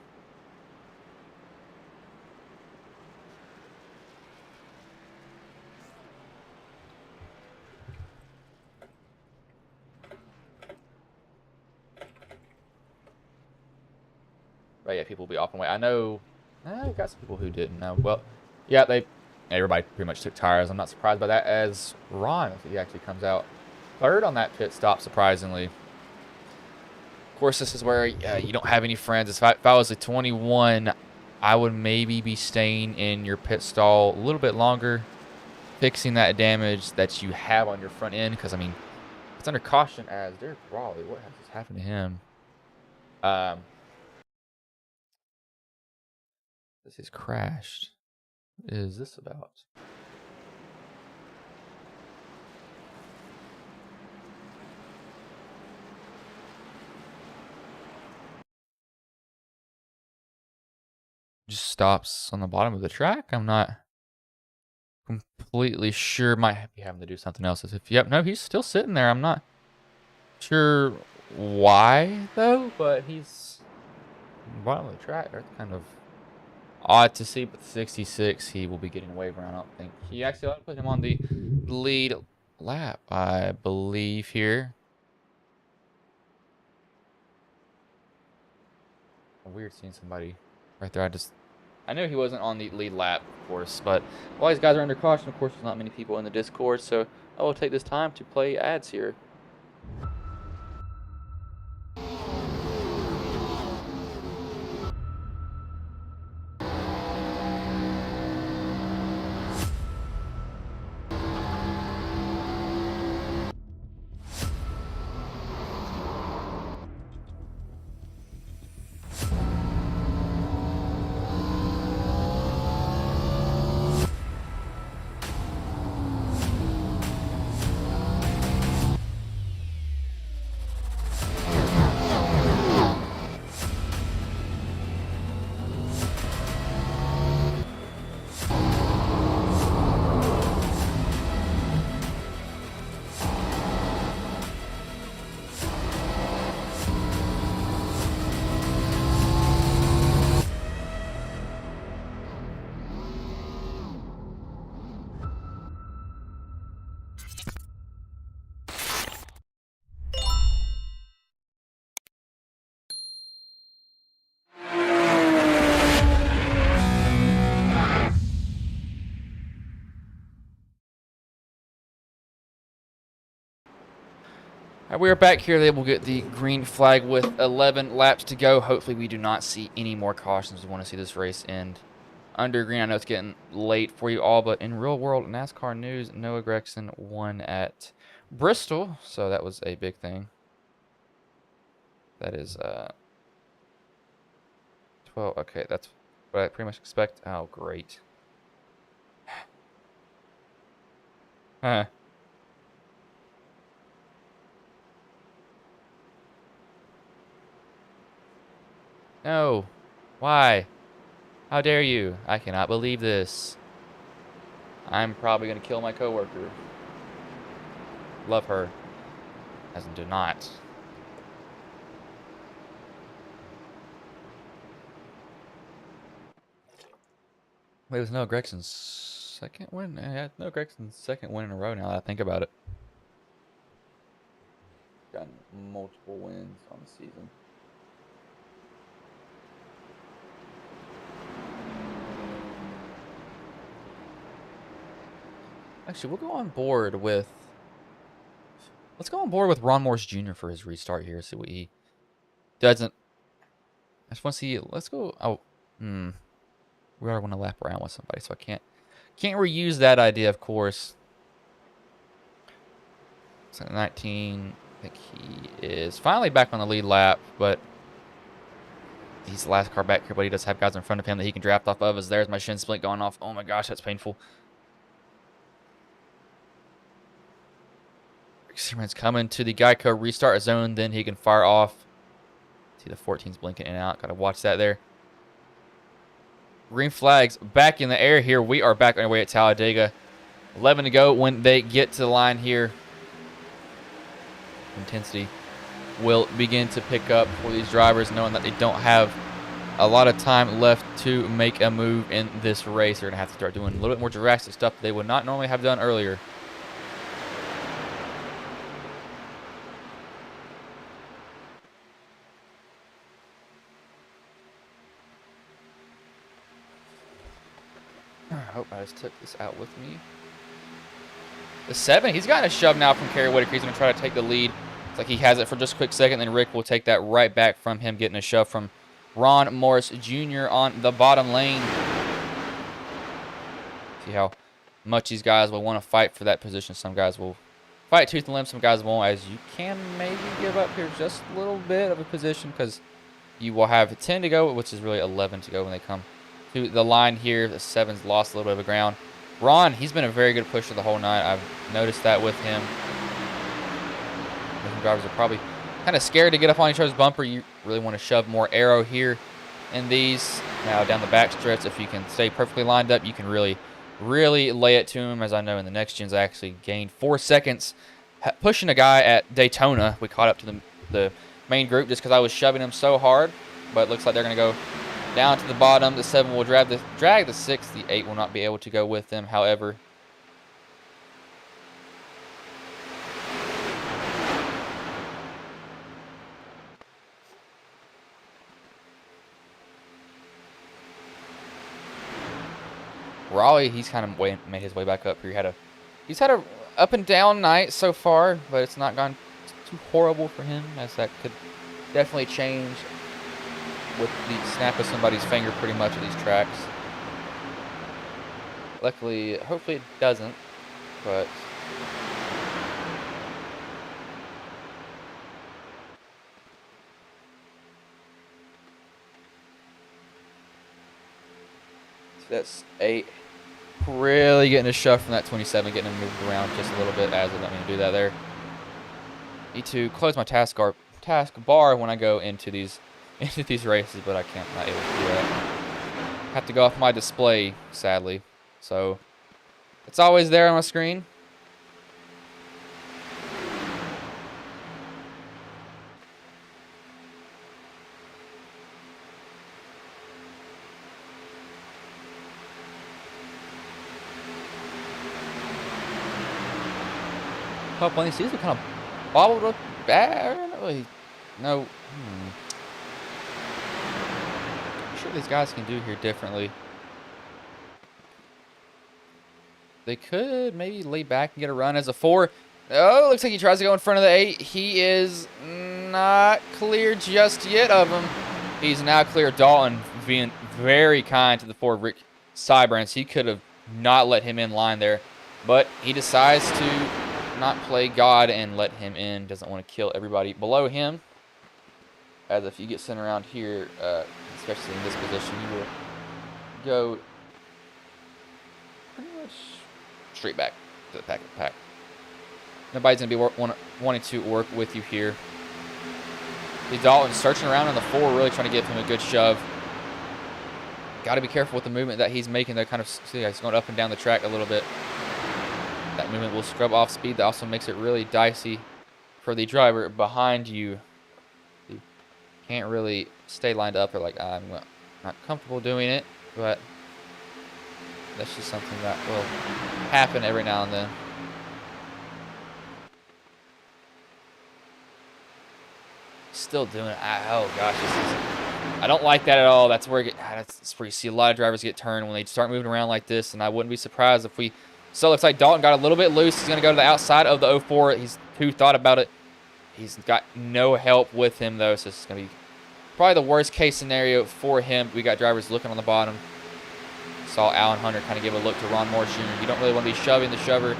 But yeah, people will be off and away. I know. I got some people who didn't know. Well, yeah, everybody pretty much took tires. I'm not surprised by that. As Ron, he actually comes out third on that pit stop, surprisingly. Of course, this is where you don't have any friends. If I was a 21, I would maybe be staying in your pit stall a little bit longer, fixing that damage that you have on your front end. Because, I mean, it's under caution as Derek Raleigh. What has happened to him? This is crashed. What is this about? Just stops on the bottom of the track. I'm not completely sure. Might be having to do something else. Yep, no, he's still sitting there. I'm not sure why though, but he's on the bottom of the track. That's kind of odd to see. But 66, he will be getting a waiver. I don't think he actually ought to put him on the lead lap, I believe here. Weird seeing somebody right there. I knew he wasn't on the lead lap, of course, but all these guys are under caution. Of course, there's not many people in the Discord, so I will take this time to play ads here. All right, we are back here. They will get the green flag with 11 laps to go. Hopefully we do not see any more cautions. We want to see this race end under green. I know it's getting late for you all, but in real world NASCAR news, Noah Gragson won at Bristol, so that was a big thing. That is 12. Okay, that's what I pretty much expect. Oh, great. Huh. No. Why? How dare you? I cannot believe this. I'm probably going to kill my coworker. Love her. As in do not. Wait, it was Noah Gregson's second win? Yeah, Noah Gregson's second win in a row now that I think about it. Gotten multiple wins on the season. Actually, we'll go on board with... Let's go on board with Ron Morris Jr. for his restart here. See what he doesn't... I just want to see... Let's go... Oh, we already want to lap around with somebody, so I can't reuse that idea, of course. So 19... I think he is finally back on the lead lap, but... He's the last car back here, but he does have guys in front of him that he can draft off of. As there's my shin splint going off. Oh my gosh, that's painful. Seaman's coming to the Geico restart zone, then he can fire off. See the 14's blinking in and out. Gotta watch that there. Green flags back in the air here. We are back on our way at Talladega. 11 to go when they get to the line here. Intensity will begin to pick up for these drivers, knowing that they don't have a lot of time left to make a move in this race. They're going to have to start doing a little bit more drastic stuff they would not normally have done earlier. I hope I just took this out with me. The 7, he's gotten a shove now from Kerry Whitaker. He's going to try to take the lead. It's like he has it for just a quick second, then Rick will take that right back from him, getting a shove from Ron Morris Jr. on the bottom lane. See how much these guys will want to fight for that position. Some guys will fight tooth and limb. Some guys won't, as you can maybe give up here just a little bit of a position because you will have 10 to go, which is really 11 to go when they come to the line here. The 7's lost a little bit of ground. Ron, he's been a very good pusher the whole night. I've noticed that with him. Some drivers are probably kind of scared to get up on each other's bumper. You really want to shove more aero here in these. Now down the back stretch, if you can stay perfectly lined up, you can really lay it to him. As I know in the next gens, I actually gained 4 seconds pushing a guy at Daytona. We caught up to the main group just because I was shoving him so hard. But it looks like they're going to go down to the bottom. The 7 will drag the 6. The 8 will not be able to go with them, however. Raleigh, he's kind of made his way back up here. He's had a up and down night so far, but it's not gone too horrible for him, as that could definitely change with the snap of somebody's finger pretty much at these tracks. Luckily, hopefully it doesn't, but so that's 8. Really getting a shove from that 27, getting him moved around just a little bit as it let me do that there. Need to close my task bar when I go into these races, but I can't, not able to do that. Have to go off my display, sadly. So it's always there on my screen. Top one, these are kind of bobbled up bad. Not really. No. I'm sure these guys can do here differently. They could maybe lay back and get a run as a 4. Oh, looks like he tries to go in front of the 8. He is not clear just yet of him. He's now clear. Dalton being very kind to the 4, Rick Sibrance. He could have not let him in line there, but he decides to not play God and let him in. Doesn't want to kill everybody below him. As if you get sent around here, especially in this position, you will go pretty much straight back to the pack. Nobody's going to be wanting to work with you here. The Dalton searching around on the 4, really trying to give him a good shove. Got to be careful with the movement that he's making. They're kind of, see, he's going up and down the track a little bit. That movement will scrub off speed. That also makes it really dicey for the driver behind you. You can't really stay lined up. Or like, I'm not comfortable doing it, but that's just something that will happen every now and then. Still doing it. Oh gosh, I don't like that at all. That's where that's where you see a lot of drivers get turned when they start moving around like this. And I wouldn't be surprised if we. So it looks like Dalton got a little bit loose. He's going to go to the outside of the 04. He's too thought about it. He's got no help with him though, so it's going to be probably the worst case scenario for him. We got drivers looking on the bottom. Saw Alan Hunter kind of give a look to Ron Morse Jr. You don't really want to be shoving the shover.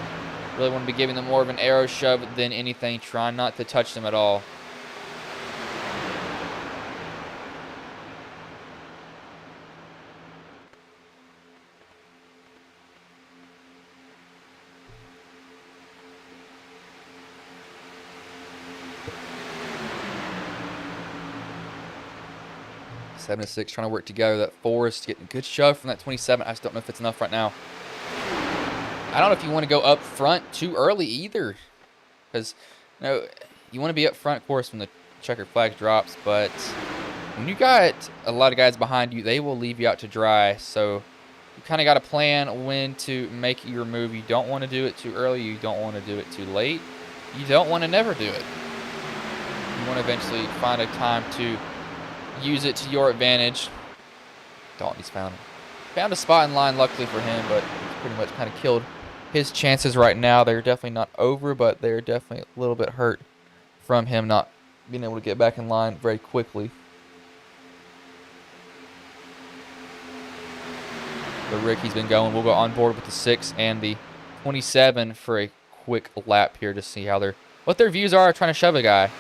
Really want to be giving them more of an arrow shove than anything. Trying not to touch them at all. Seven and 6 trying to work together. That 4 is getting a good shove from that 27. I just don't know if it's enough right now. I don't know if you want to go up front too early either, because you want to be up front, of course, when the checkered flag drops. But when you got a lot of guys behind you, they will leave you out to dry. So you kind of got to plan when to make your move. You don't want to do it too early. You don't want to do it too late. You don't want to never do it. You want to eventually find a time to use it to your advantage. Dalton's found a spot in line, luckily for him, but it's pretty much kind of killed his chances right now. They're definitely not over, but they're definitely a little bit hurt from him not being able to get back in line very quickly. But Ricky's been going. We'll go on board with the 6 and the 27 for a quick lap here to see what their views are trying to shove a guy.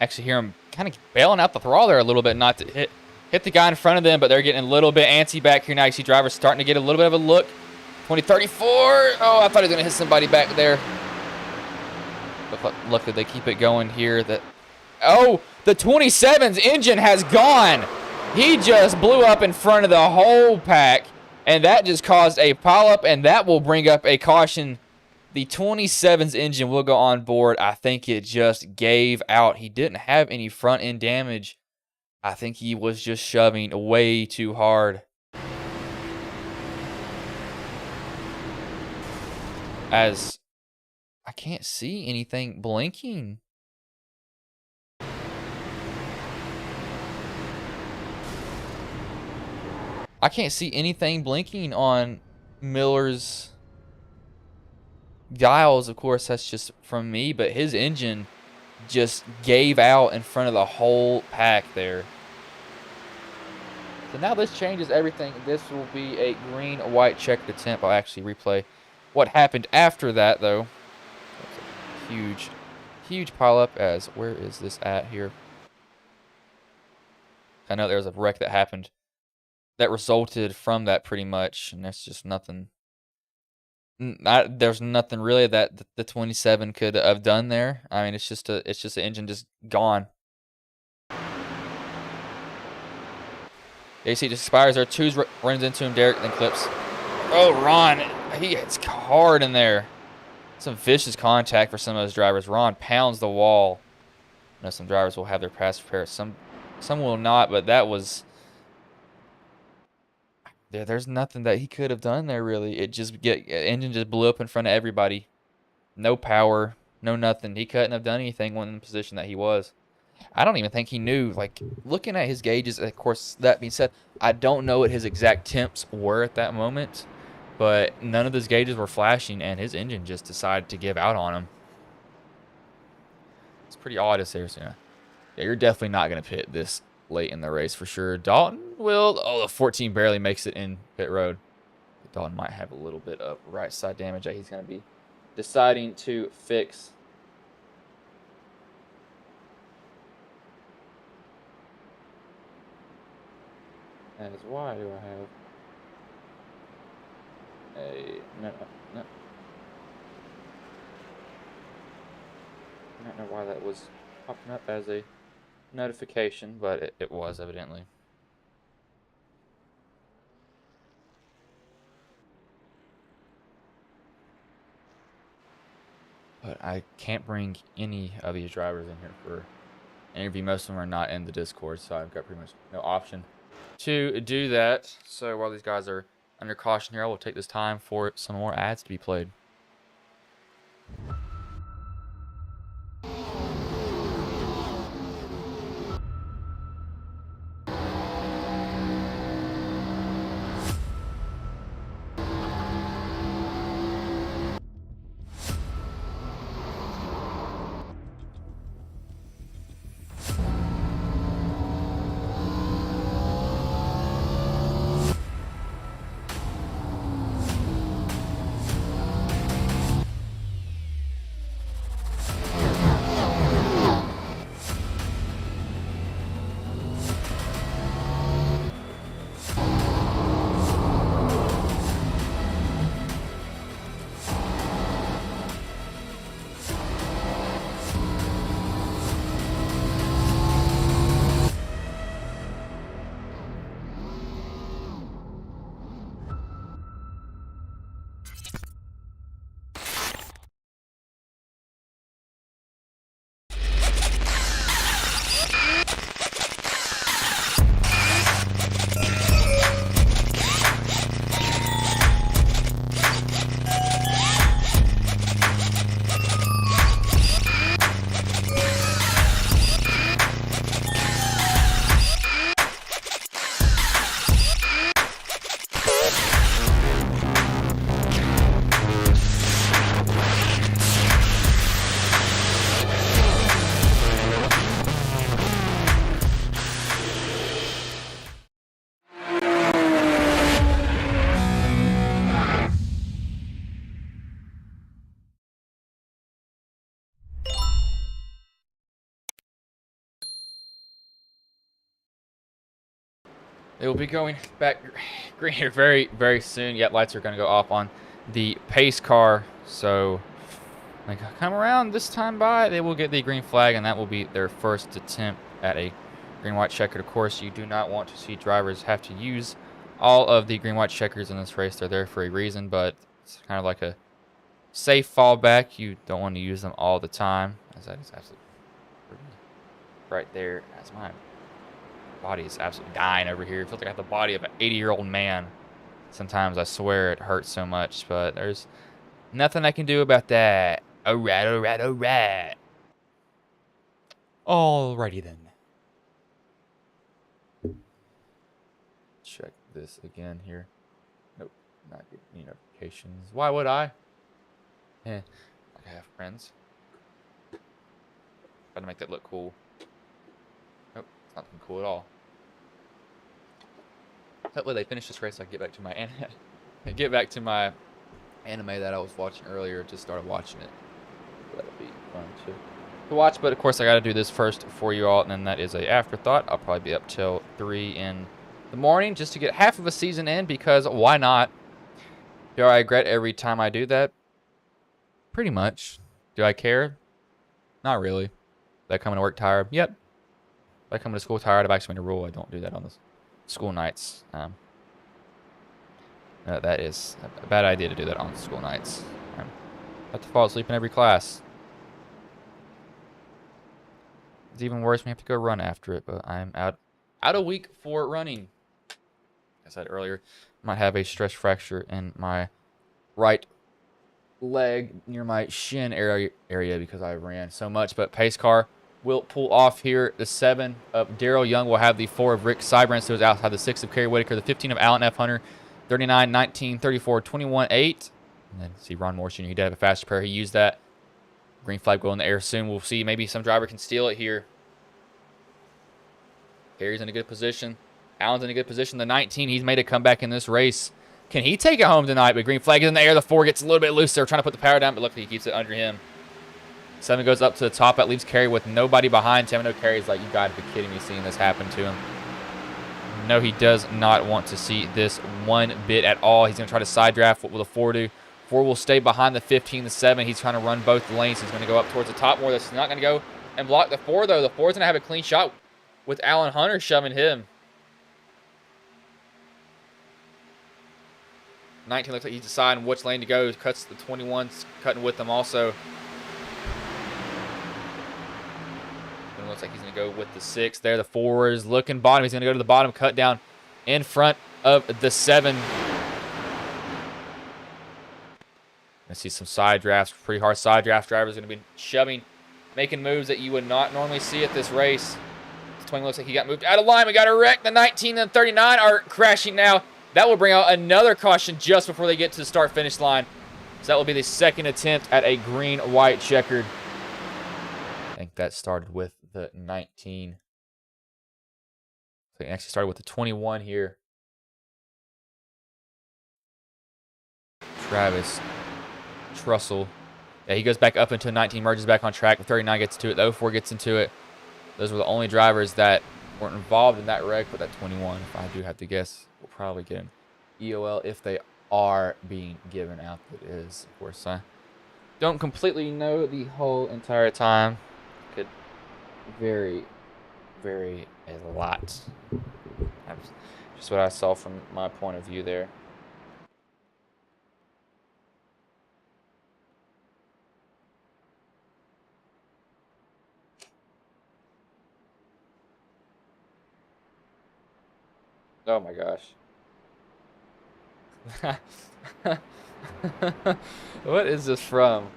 Actually hear him kind of bailing out the throttle there a little bit, not to hit the guy in front of them, but they're getting a little bit antsy back here now. You see drivers starting to get a little bit of a look. 2034. Oh, I thought he was going to hit somebody back there. But luckily they keep it going here. Oh, the 27's engine has gone. He just blew up in front of the whole pack, and that just caused a pileup, and that will bring up a caution. The 27's engine will go on board. I think it just gave out. He didn't have any front end damage. I think he was just shoving way too hard. As I can't see anything blinking. I can't see anything blinking on Miller's dials. Of course, that's just from me, but his engine just gave out in front of the whole pack there. So now this changes everything. This will be a green-white checkered attempt. I'll actually replay what happened after that, though. That's a huge pileup. As where is this at here? I know there was a wreck that happened that resulted from that pretty much, and that's just nothing. There's nothing really that the 27 could have done there. I mean, it's just an engine just gone. AC just expires there. Twos runs into him. Derek then clips. Oh, Ron, he hits hard in there. Some vicious contact for some of those drivers. Ron pounds the wall. I know some drivers will have their pass repaired. Some will not, but that was. There's nothing that he could have done there, really. Engine just blew up in front of everybody. No power, no nothing. He couldn't have done anything when in the position that he was. I don't even think he knew. Like, looking at his gauges, of course, that being said, I don't know what his exact temps were at that moment, but none of his gauges were flashing, and his engine just decided to give out on him. It's pretty odd to say. Yeah, you're definitely not going to pit this late in the race for sure. Dalton will. Oh, the 14 barely makes it in pit road. Dalton might have a little bit of right side damage that he's going to be deciding to fix. As why do I have a no. I don't know why that was popping up as a notification, but it was evidently. But I can't bring any of these drivers in here for an interview. Most of them are not in the Discord, so I've got pretty much no option to do that. So while these guys are under caution here, I will take this time for some more ads to be played. They will be going back green here very, very soon. Yet lights are going to go off on the pace car. So when they come around this time by, they will get the green flag, and that will be their first attempt at a green-white checkered. Of course, you do not want to see drivers have to use all of the green-white checkers in this race. They're there for a reason, but it's kind of like a safe fallback. You don't want to use them all the time, as that is absolutely right there. As my body is absolutely dying over here. It feels like I have the body of an 80-year-old man. Sometimes I swear it hurts so much, but there's nothing I can do about that. Alright, alright, alright. Alrighty then. Check this again here. Nope, not getting any notifications. Why would I? Like I have friends. Trying to make that look cool. Nope, it's not looking cool at all. Hopefully they finish this race so I can get back to my anime that I was watching earlier. Just started watching it. That'll be fun to watch. But of course I got to do this first for you all, and then that is a afterthought. I'll probably be up till 3 in the morning just to get half of a season in, because why not? Do I regret every time I do that? Pretty much. Do I care? Not really. Do I come to work tired? Yep. If I come to school tired, I've actually made a rule I don't do that on the school nights. That is a bad idea to do that on school nights. I have to fall asleep in every class. It's even worse when you have to go run after it, but I'm out a week for running. As I said earlier, might have a stress fracture in my right leg near my shin area because I ran so much. But pace car will pull off here. The 7 of Daryl Young will have the 4 of Rick Seibrands, who is outside. The 6 of Kerry Whitaker, the 15 of Alan F. Hunter, 39, 19, 34, 21, 8. And then see Ron Morse Jr. He did have a faster pair. He used that. Green flag will in the air soon. We'll see. Maybe some driver can steal it here. Kerry's in a good position. Allen's in a good position. The 19, he's made a comeback in this race. Can he take it home tonight? But green flag is in the air. The 4 gets a little bit loose. They're trying to put the power down, but luckily he keeps it under him. 7 goes up to the top. That leaves Kerry with nobody behind him. I know Kerry's like, you got to be kidding me seeing this happen to him. No, he does not want to see this one bit at all. He's going to try to side draft. What will the 4 do? 4 will stay behind the 15, the 7. He's trying to run both lanes. He's going to go up towards the top more. That's not going to go and block the 4, though. The 4 is going to have a clean shot with Alan Hunter shoving him. 19 looks like he's deciding which lane to go. Cuts the 21's cutting with them also. It looks like he's going to go with the 6 there. The 4 is looking bottom. He's going to go to the bottom, cut down in front of the 7. I see some side drafts, pretty hard side draft drivers going to be shoving, making moves that you would not normally see at this race. The 20 looks like he got moved out of line. We got a wreck. The 19 and 39 are crashing now. That will bring out another caution just before they get to the start-finish line. So that will be the second attempt at a green-white checkered. I think that started with the 19. So it actually started with the 21 here. Travis Trussell. Yeah, he goes back up into 19, merges back on track. The 39 gets to it. The 04 gets into it. Those were the only drivers that weren't involved in that wreck, but that 21, if I do have to guess, will probably get an EOL if they are being given out. That is, of course, I don't completely know the whole entire time. Could vary a lot. That's just what I saw from my point of view there. Oh my gosh. What is this from?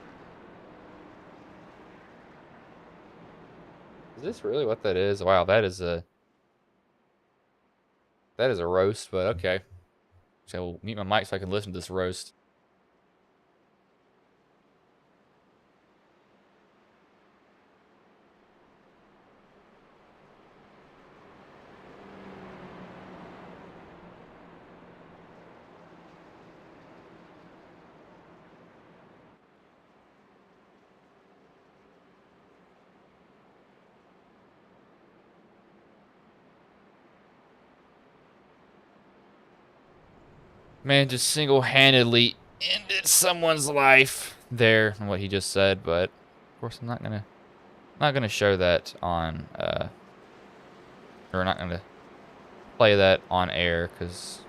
Is this really what that is? Wow, that is a roast, but okay. So we'll mute my mic so I can listen to this roast. Man just single-handedly ended someone's life there, what he just said, but of course I'm not gonna show that on or not gonna play that on air because,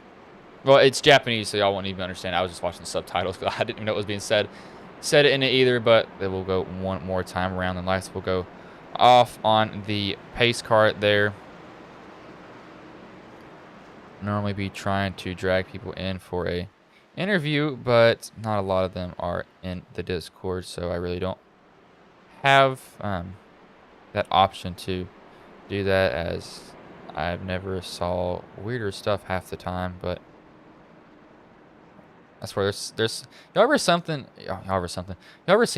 well, it's Japanese, so y'all won't even understand. I was just watching the subtitles because I didn't even know what was being said it in it either, but then we'll go one more time around the lights will go off on the pace car there. Normally be trying to drag people in for a interview, but not a lot of them are in the Discord, so I really don't have that option to do that, as I've never saw weirder stuff half the time. But that's where there's y'all ever seen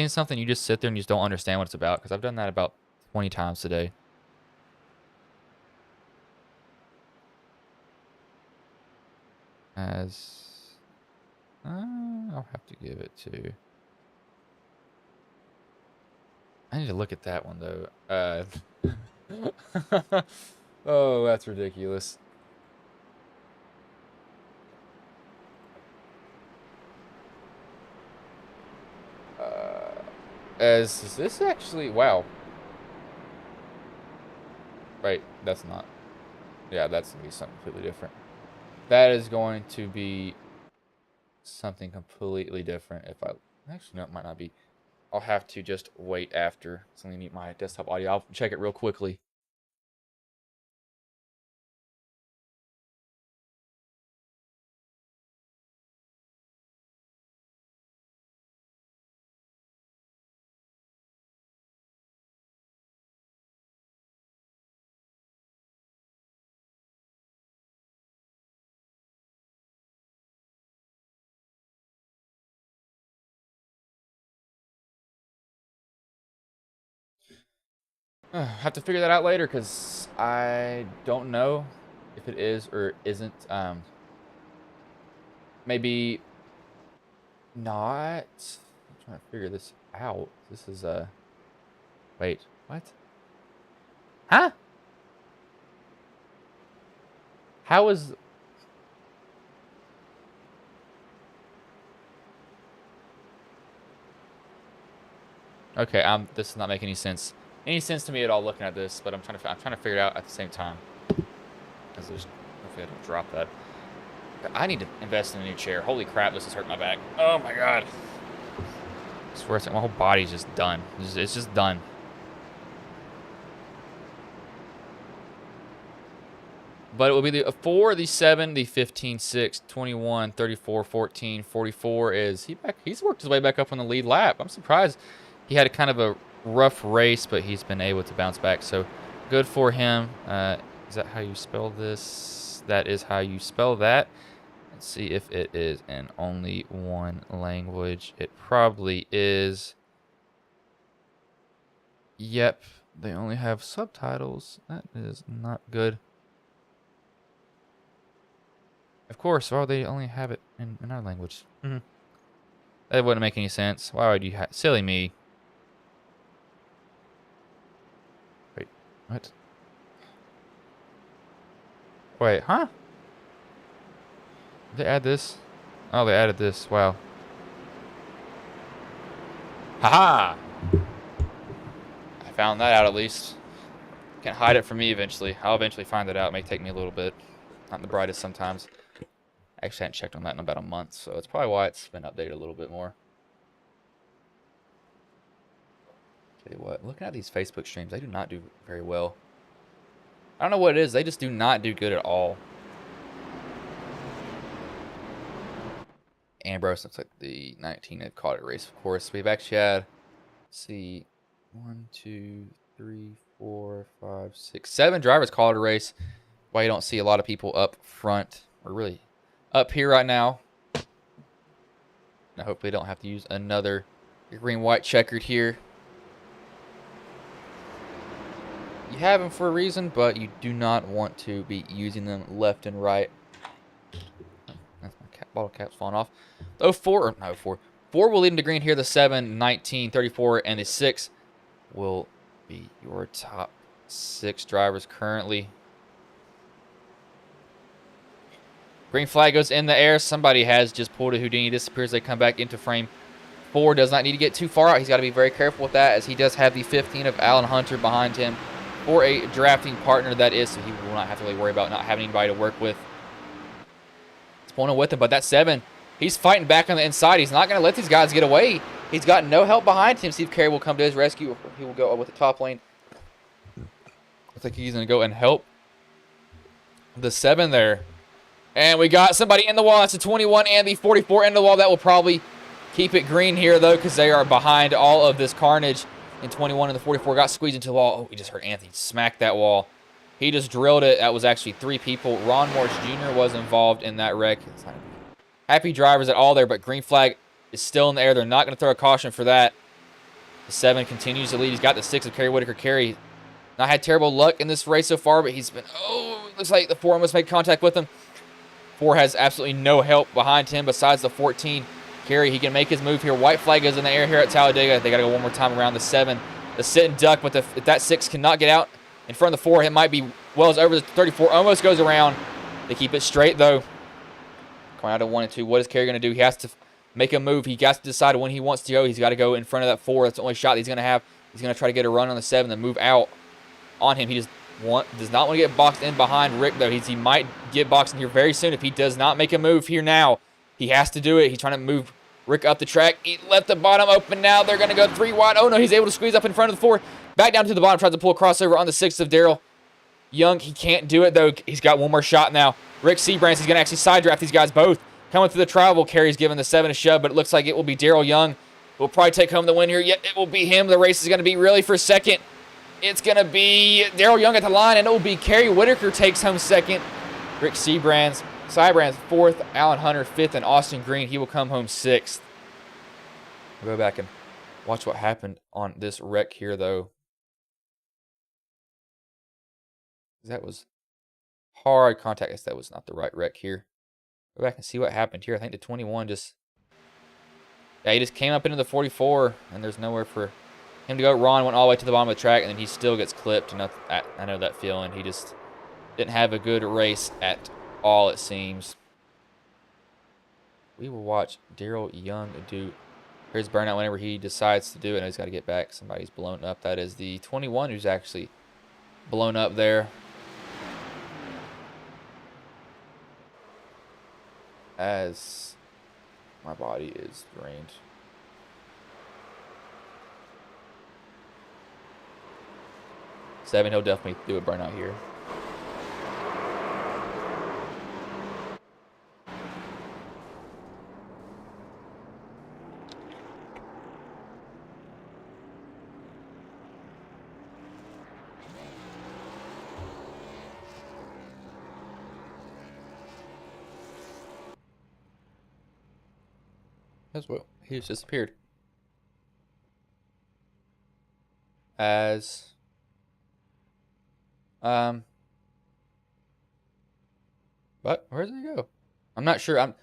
something you just sit there and you just don't understand what it's about? Because I've done that about 20 times today. As I'll have to give it to. I need to look at that one though. Oh, that's ridiculous. As is this actually? Wow. Right, that's not. Yeah, that's gonna be something completely different. That is going to be something completely different. If I actually no, it might not be. I'll have to just wait after. So let me mute my desktop audio. I'll check it real quickly. Have to figure that out later because I don't know if it is or isn't. Maybe not. I'm trying to figure this out. This is wait, what? Huh? How is? Okay, this is not making any sense to me at all looking at this, but I'm trying to figure it out at the same time. Hopefully I don't drop that. I need to invest in a new chair. Holy crap, this is hurting my back. Oh my god. I swear my whole body's just done. It's just done. But it will be the 4, the 7, the 15, 6, 21, 34, 14, 44 is he's worked his way back up on the lead lap. I'm surprised. He had a kind of a rough race, but he's been able to bounce back. So good for him. Is that how you spell this? That is how you spell that. Let's see if it is in only one language. It probably is. Yep, they only have subtitles. That is not good. Of course, why would they only have it in our language? That wouldn't make any sense. Why would you silly me? Wait, what? Wait, huh? Did they add this? Oh, they added this. Wow. Haha! I found that out at least. Can't hide it from me eventually. I'll eventually find it out. It may take me a little bit. Not the brightest sometimes. Actually, I haven't checked on that in about a month, so it's probably why it's been updated a little bit more. Tell you what, looking at these Facebook streams, they do not do very well. I don't know what it is. They just do not do good at all. Ambrose looks like the 19 they've called it race, of course. We've actually had, let's see, 1, 2, 3, 4, 5, 6, 7 drivers call it a race. Why you don't see a lot of people up front, or really up here right now. Now hopefully I don't have to use another green-white checkered here. You have them for a reason, but you do not want to be using them left and right. That's my bottle cap's falling off. The 4 will lead into green here. The 7, 19, 34, and the 6 will be your top 6 drivers currently. Green flag goes in the air. Somebody has just pulled a Houdini. Disappears. They come back into frame 4. Does not need to get too far out. He's got to be very careful with that, as he does have the 15 of Alan Hunter behind him for a drafting partner, that is, so he will not have to really worry about not having anybody to work with. He's pulling with him, but that 7, he's fighting back on the inside. He's not going to let these guys get away. He's got no help behind him. See if Kerry will come to his rescue. He will go with the top lane. Looks like he's going to go and help the 7 there. And we got somebody in the wall. That's the 21 and the 44 in the wall. That will probably keep it green here, though, because they are behind all of this carnage. And 21 and the 44 got squeezed into the wall. Oh, we just heard Anthony smack that wall. He just drilled it. That was actually 3 people. Ron Morris Jr. was involved in that wreck. It's not happy drivers at all there, but green flag is still in the air. They're not going to throw a caution for that. The 7 continues to lead. He's got the 6 of Kerry Whitaker. Kerry not had terrible luck in this race so far, but he's been, looks like the 4 almost made contact with him. 4 has absolutely no help behind him besides the 14. Kerry, he can make his move here. White flag is in the air here at Talladega. They got to go one more time around the 7. The sit and duck, but if that 6 cannot get out in front of the 4, it might be Wells over the 34. Almost goes around. They keep it straight, though. Coming out of 1 and 2. What is Kerry going to do? He has to make a move. He has to decide when he wants to go. He's got to go in front of that 4. That's the only shot he's going to have. He's going to try to get a run on the 7 and move out on him. He does not want to get boxed in behind Rick, though. He might get boxed in here very soon if he does not make a move here now. He has to do it. He's trying to move Rick up the track. He left the bottom open now. They're going to go 3 wide. Oh, no, he's able to squeeze up in front of the 4. Back down to the bottom. Tries to pull a crossover on the 6 of Daryl Young. He can't do it, though. He's got one more shot now. Rick Seabrands, he's going to actually side draft these guys both. Coming through the travel, Kerry's giving the 7 a shove, but it looks like it will be Daryl Young. Will probably take home the win here. Yet it will be him. The race is going to be really for second. It's going to be Daryl Young at the line, and it will be Kerry Whitaker takes home second. Rick Seabrands 4th. Alan Hunter 5th, and Austin Green, he will come home 6th. We'll go back and watch what happened on this wreck here, though. That was hard contact. I guess that was not the right wreck here. Go back and see what happened here. I think the 21 just... Yeah, he just came up into the 44, and there's nowhere for him to go. Ron went all the way to the bottom of the track, and then he still gets clipped. And I know that feeling. He just didn't have a good race at all, it seems. We will watch Daryl Young do his burnout whenever he decides to do it. And he's got to get back. Somebody's blown up. That is the 21 who's actually blown up there. As my body is drained. Seven, he'll definitely do a burnout here. As well, he just disappeared. As what? Where did he go? I'm not sure.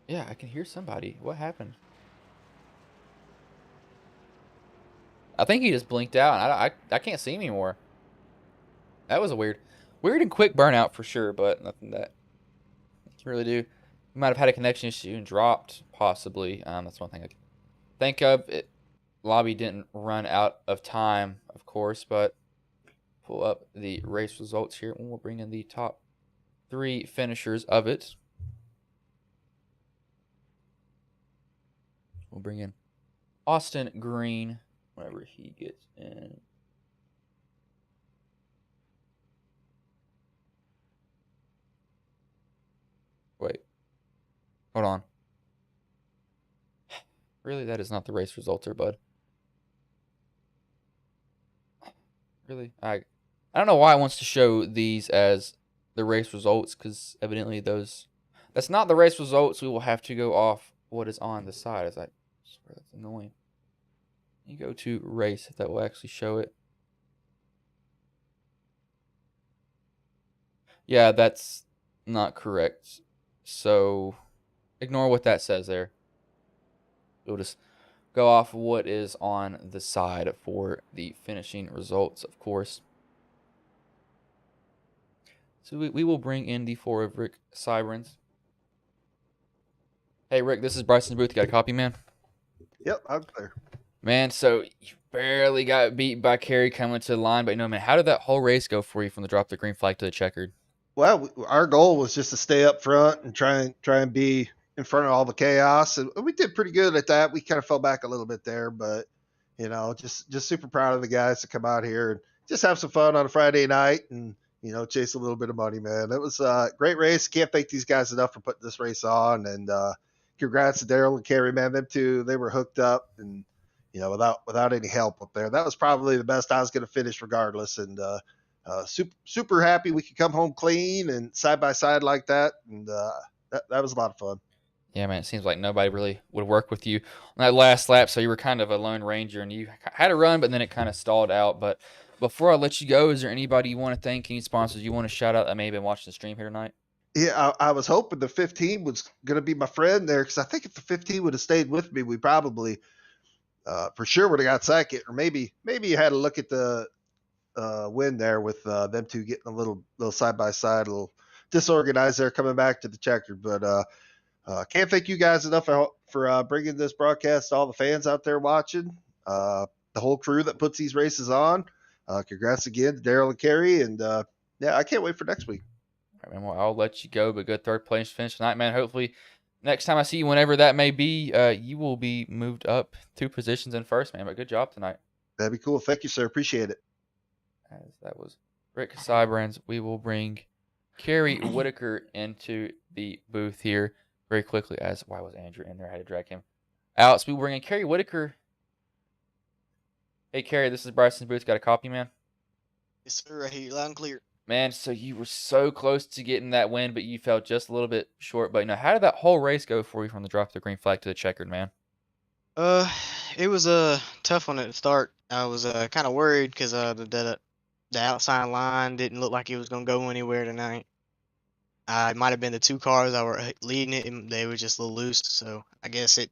Yeah, I can hear somebody. What happened? I think he just blinked out. I can't see him anymore. That was a weird and quick burnout for sure, but nothing that you can really do. We might have had a connection issue and dropped, possibly. That's one thing I can think of. Lobby didn't run out of time, of course, but pull up the race results here, and we'll bring in the top 3 finishers of it. We'll bring in Austin Green whenever he gets in. Wait. Hold on. Really, that is not the race resulter, bud. Really? I don't know why it wants to show these as the race results, because evidently that's not the race results. We will have to go off what is on the side. I swear that's annoying. You go to race, if that will actually show it. Yeah, that's not correct. So ignore what that says there. We'll just go off what is on the side for the finishing results, of course. So we will bring in the four of Rick Sirens. Hey, Rick, this is Bryson Booth. You got a copy, man? Yep, I'm clear. Man, so you barely got beat by Kerry coming to the line, but man, how did that whole race go for you from the drop the green flag to the checkered? Well, our goal was just to stay up front and try and be in front of all the chaos, and we did pretty good at that. We kind of fell back a little bit there, but just super proud of the guys to come out here and just have some fun on a Friday night and chase a little bit of money, man. It was a great race. Can't thank these guys enough for putting this race on, and congrats to Daryl and Kerry, man. Them two, they were hooked up, and without any help up there, that was probably the best I was going to finish regardless, and super happy we could come home clean and side by side like that, and that was a lot of fun. Yeah, man, it seems like nobody really would work with you on that last lap, so you were kind of a lone ranger, and you had a run, but then it kind of stalled out. But before I let you go, is there anybody you want to thank, any sponsors you want to shout out that may have been watching the stream here tonight? Yeah, I was hoping the 15 was going to be my friend there, because I think if the 15 would have stayed with me, we probably for sure would have got second, or maybe you had to look at the win there with them two getting a little side by side, a little disorganized there coming back to the checkered. But can't thank you guys enough for bringing this broadcast to all the fans out there watching, the whole crew that puts these races on. Congrats again to Daryl and Kerry, and yeah, I can't wait for next week. All right, man, well, I'll let you go, but good third place finish tonight, man. Hopefully, next time I see you, whenever that may be, you will be moved up 2 positions in first, man. But good job tonight. That'd be cool. Thank you, sir. Appreciate it. As that was Rick Sybrands, we will bring Kerry Whitaker into the booth here very quickly. As why was Andrew in there? I had to drag him out. So we will bring in Kerry Whitaker. Hey, Kerry, this is Bryson Booth. Got a copy, man? Yes, sir. I hear you loud and clear. Man, so you were so close to getting that win, but you fell just a little bit short. But how did that whole race go for you from the drop of the green flag to the checkered, man? It was a tough one at the start. I was kind of worried because the outside line didn't look like it was gonna go anywhere tonight. It might have been the 2 cars that were leading it, and they were just a little loose. So I guess it,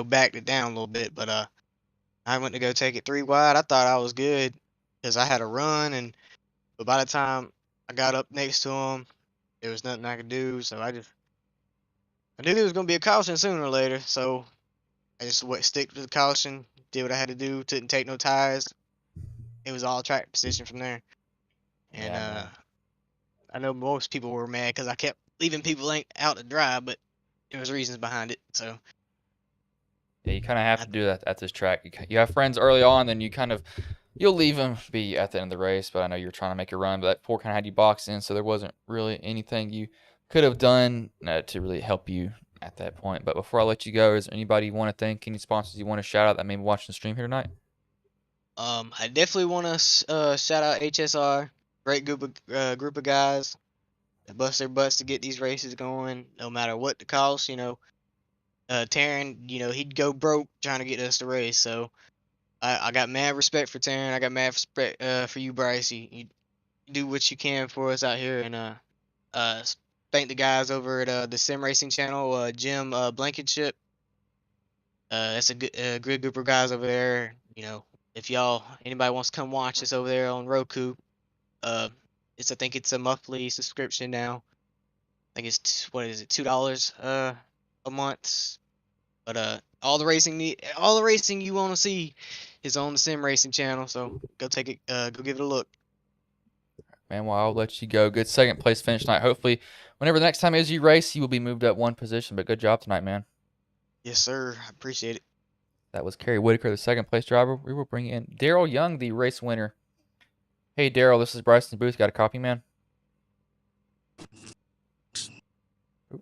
backed it down a little bit. But I went to go take it 3 wide. I thought I was good because I had a run, but by the time I got up next to him, there was nothing I could do. So I knew there was gonna be a caution sooner or later. So I just stick to the caution, did what I had to do, didn't take no tires. It was all track position from there. And Yeah, I know most people were mad because I kept leaving people out to dry, but there was reasons behind it. So yeah, you kind of have to do that at this track. You have friends early on, then you'll leave them be at the end of the race. But I know you're trying to make a run, but that poor kind of had you boxed in, so there wasn't really anything you could have done to really help you at that point. But before I let you go, is there anybody you want to thank, any sponsors you want to shout out that may be watching the stream here tonight? I definitely want to shout out HSR, great group of guys that bust their butts to get these races going, no matter what the cost. Taryn, he'd go broke trying to get us to race. So I got mad respect for Taryn. I got mad respect for you, Bryce. You do what you can for us out here, and thank the guys over at the Sim Racing channel, Jim Blankenship. That's a good group of guys over there. If anybody wants to come watch us over there on Roku, I think it's a monthly subscription now. I think it's what is it, $2 a month. But all the racing you want to see is on the Sim Racing channel. So go take it, go give it a look. Man, well, I'll let you go. Good second place finish tonight. Hopefully, whenever the next time is you race, you will be moved up 1 position. But good job tonight, man. Yes, sir. I appreciate it. That was Kerry Whitaker, the second place driver. We will bring in Daryl Young, the race winner. Hey, Daryl, this is Bryson Booth. Got a copy, man? Oop.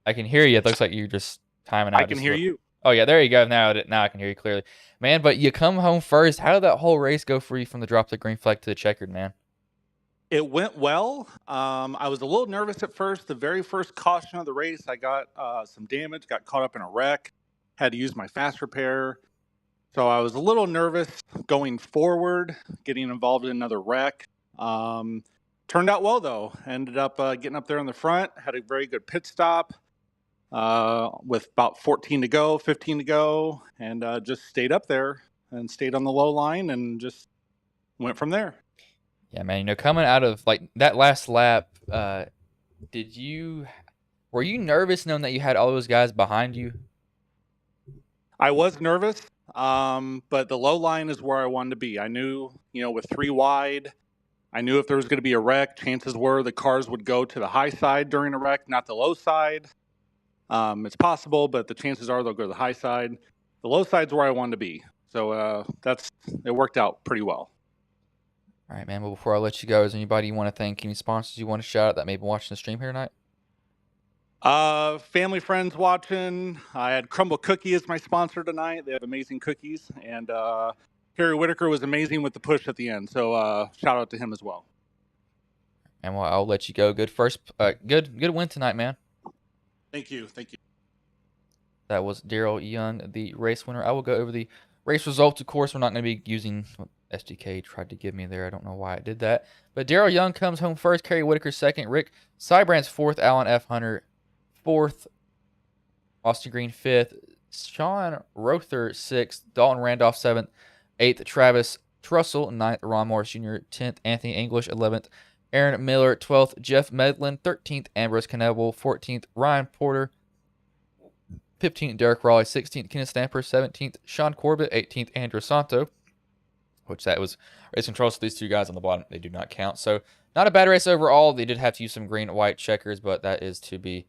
I can hear you. It looks like you're just timing out. I can hear you. Oh, yeah, there you go. Now I can hear you clearly. Man, but you come home first. How did that whole race go for you from the drop of the green flag to the checkered, man? It went well. I was a little nervous at first. The very first caution of the race, I got some damage, got caught up in a wreck, had to use my fast repair. So I was a little nervous going forward, getting involved in another wreck. Turned out well, though. Ended up getting up there in the front, had a very good pit stop with about 14 to go, 15 to go, and just stayed up there and stayed on the low line and just went from there. Yeah, man. You know, coming out of like that last lap, were you nervous knowing that you had all those guys behind you? I was nervous, but the low line is where I wanted to be. I knew, with 3 wide, I knew if there was going to be a wreck, chances were the cars would go to the high side during a wreck, not the low side. It's possible, but the chances are they'll go to the high side. The low side's where I wanted to be. So it worked out pretty well. All right, man. Well, before I let you go, is there anybody you want to thank? Any sponsors you want to shout out that may be watching the stream here tonight? Family, friends watching. I had Crumble Cookie as my sponsor tonight. They have amazing cookies. And Harry Whitaker was amazing with the push at the end. So shout out to him as well. And well, I'll let you go. Good good win tonight, man. Thank you. That was Daryl Young, the race winner. I will go over the race results. Of course, we're not going to be using what SDK tried to give me there. I don't know why I did that. But Daryl Young comes home first. Kerry Whitaker second. Rick Sybrands fourth. Alan F. Hunter fourth. Austin Green fifth. Sean Rother sixth. Dalton Randolph seventh. Eighth. Travis Trussell ninth. Ron Morris Jr. 10th. Anthony English 11th. Aaron Miller 12th. Jeff Medlin 13th. Ambrose Knebel 14th. Ryan Porter 15th, Derek Raleigh, 16th, Kenneth Stamper, 17th, Sean Corbett, 18th, Andrew Santo, which that was race control, so these two guys on the bottom, they do not count. So not a bad race overall. They did have to use some green and white checkers, but that is to be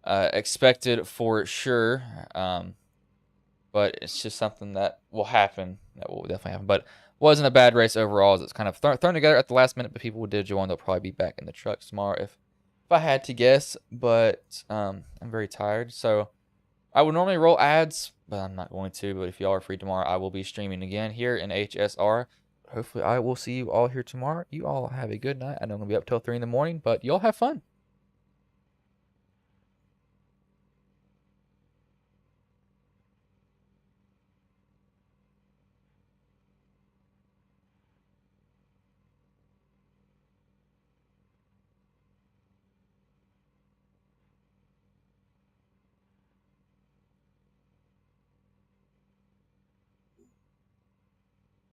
expected for sure. But it's just something that will happen. That will definitely happen. But wasn't a bad race overall. As it's kind of thrown together at the last minute, but people did join. They'll probably be back in the trucks tomorrow if I had to guess. But I'm very tired, so I would normally roll ads, but I'm not going to. But if y'all are free tomorrow, I will be streaming again here in HSR. Hopefully, I will see you all here tomorrow. You all have a good night. I know I'm going to be up till 3 in the morning, but y'all have fun.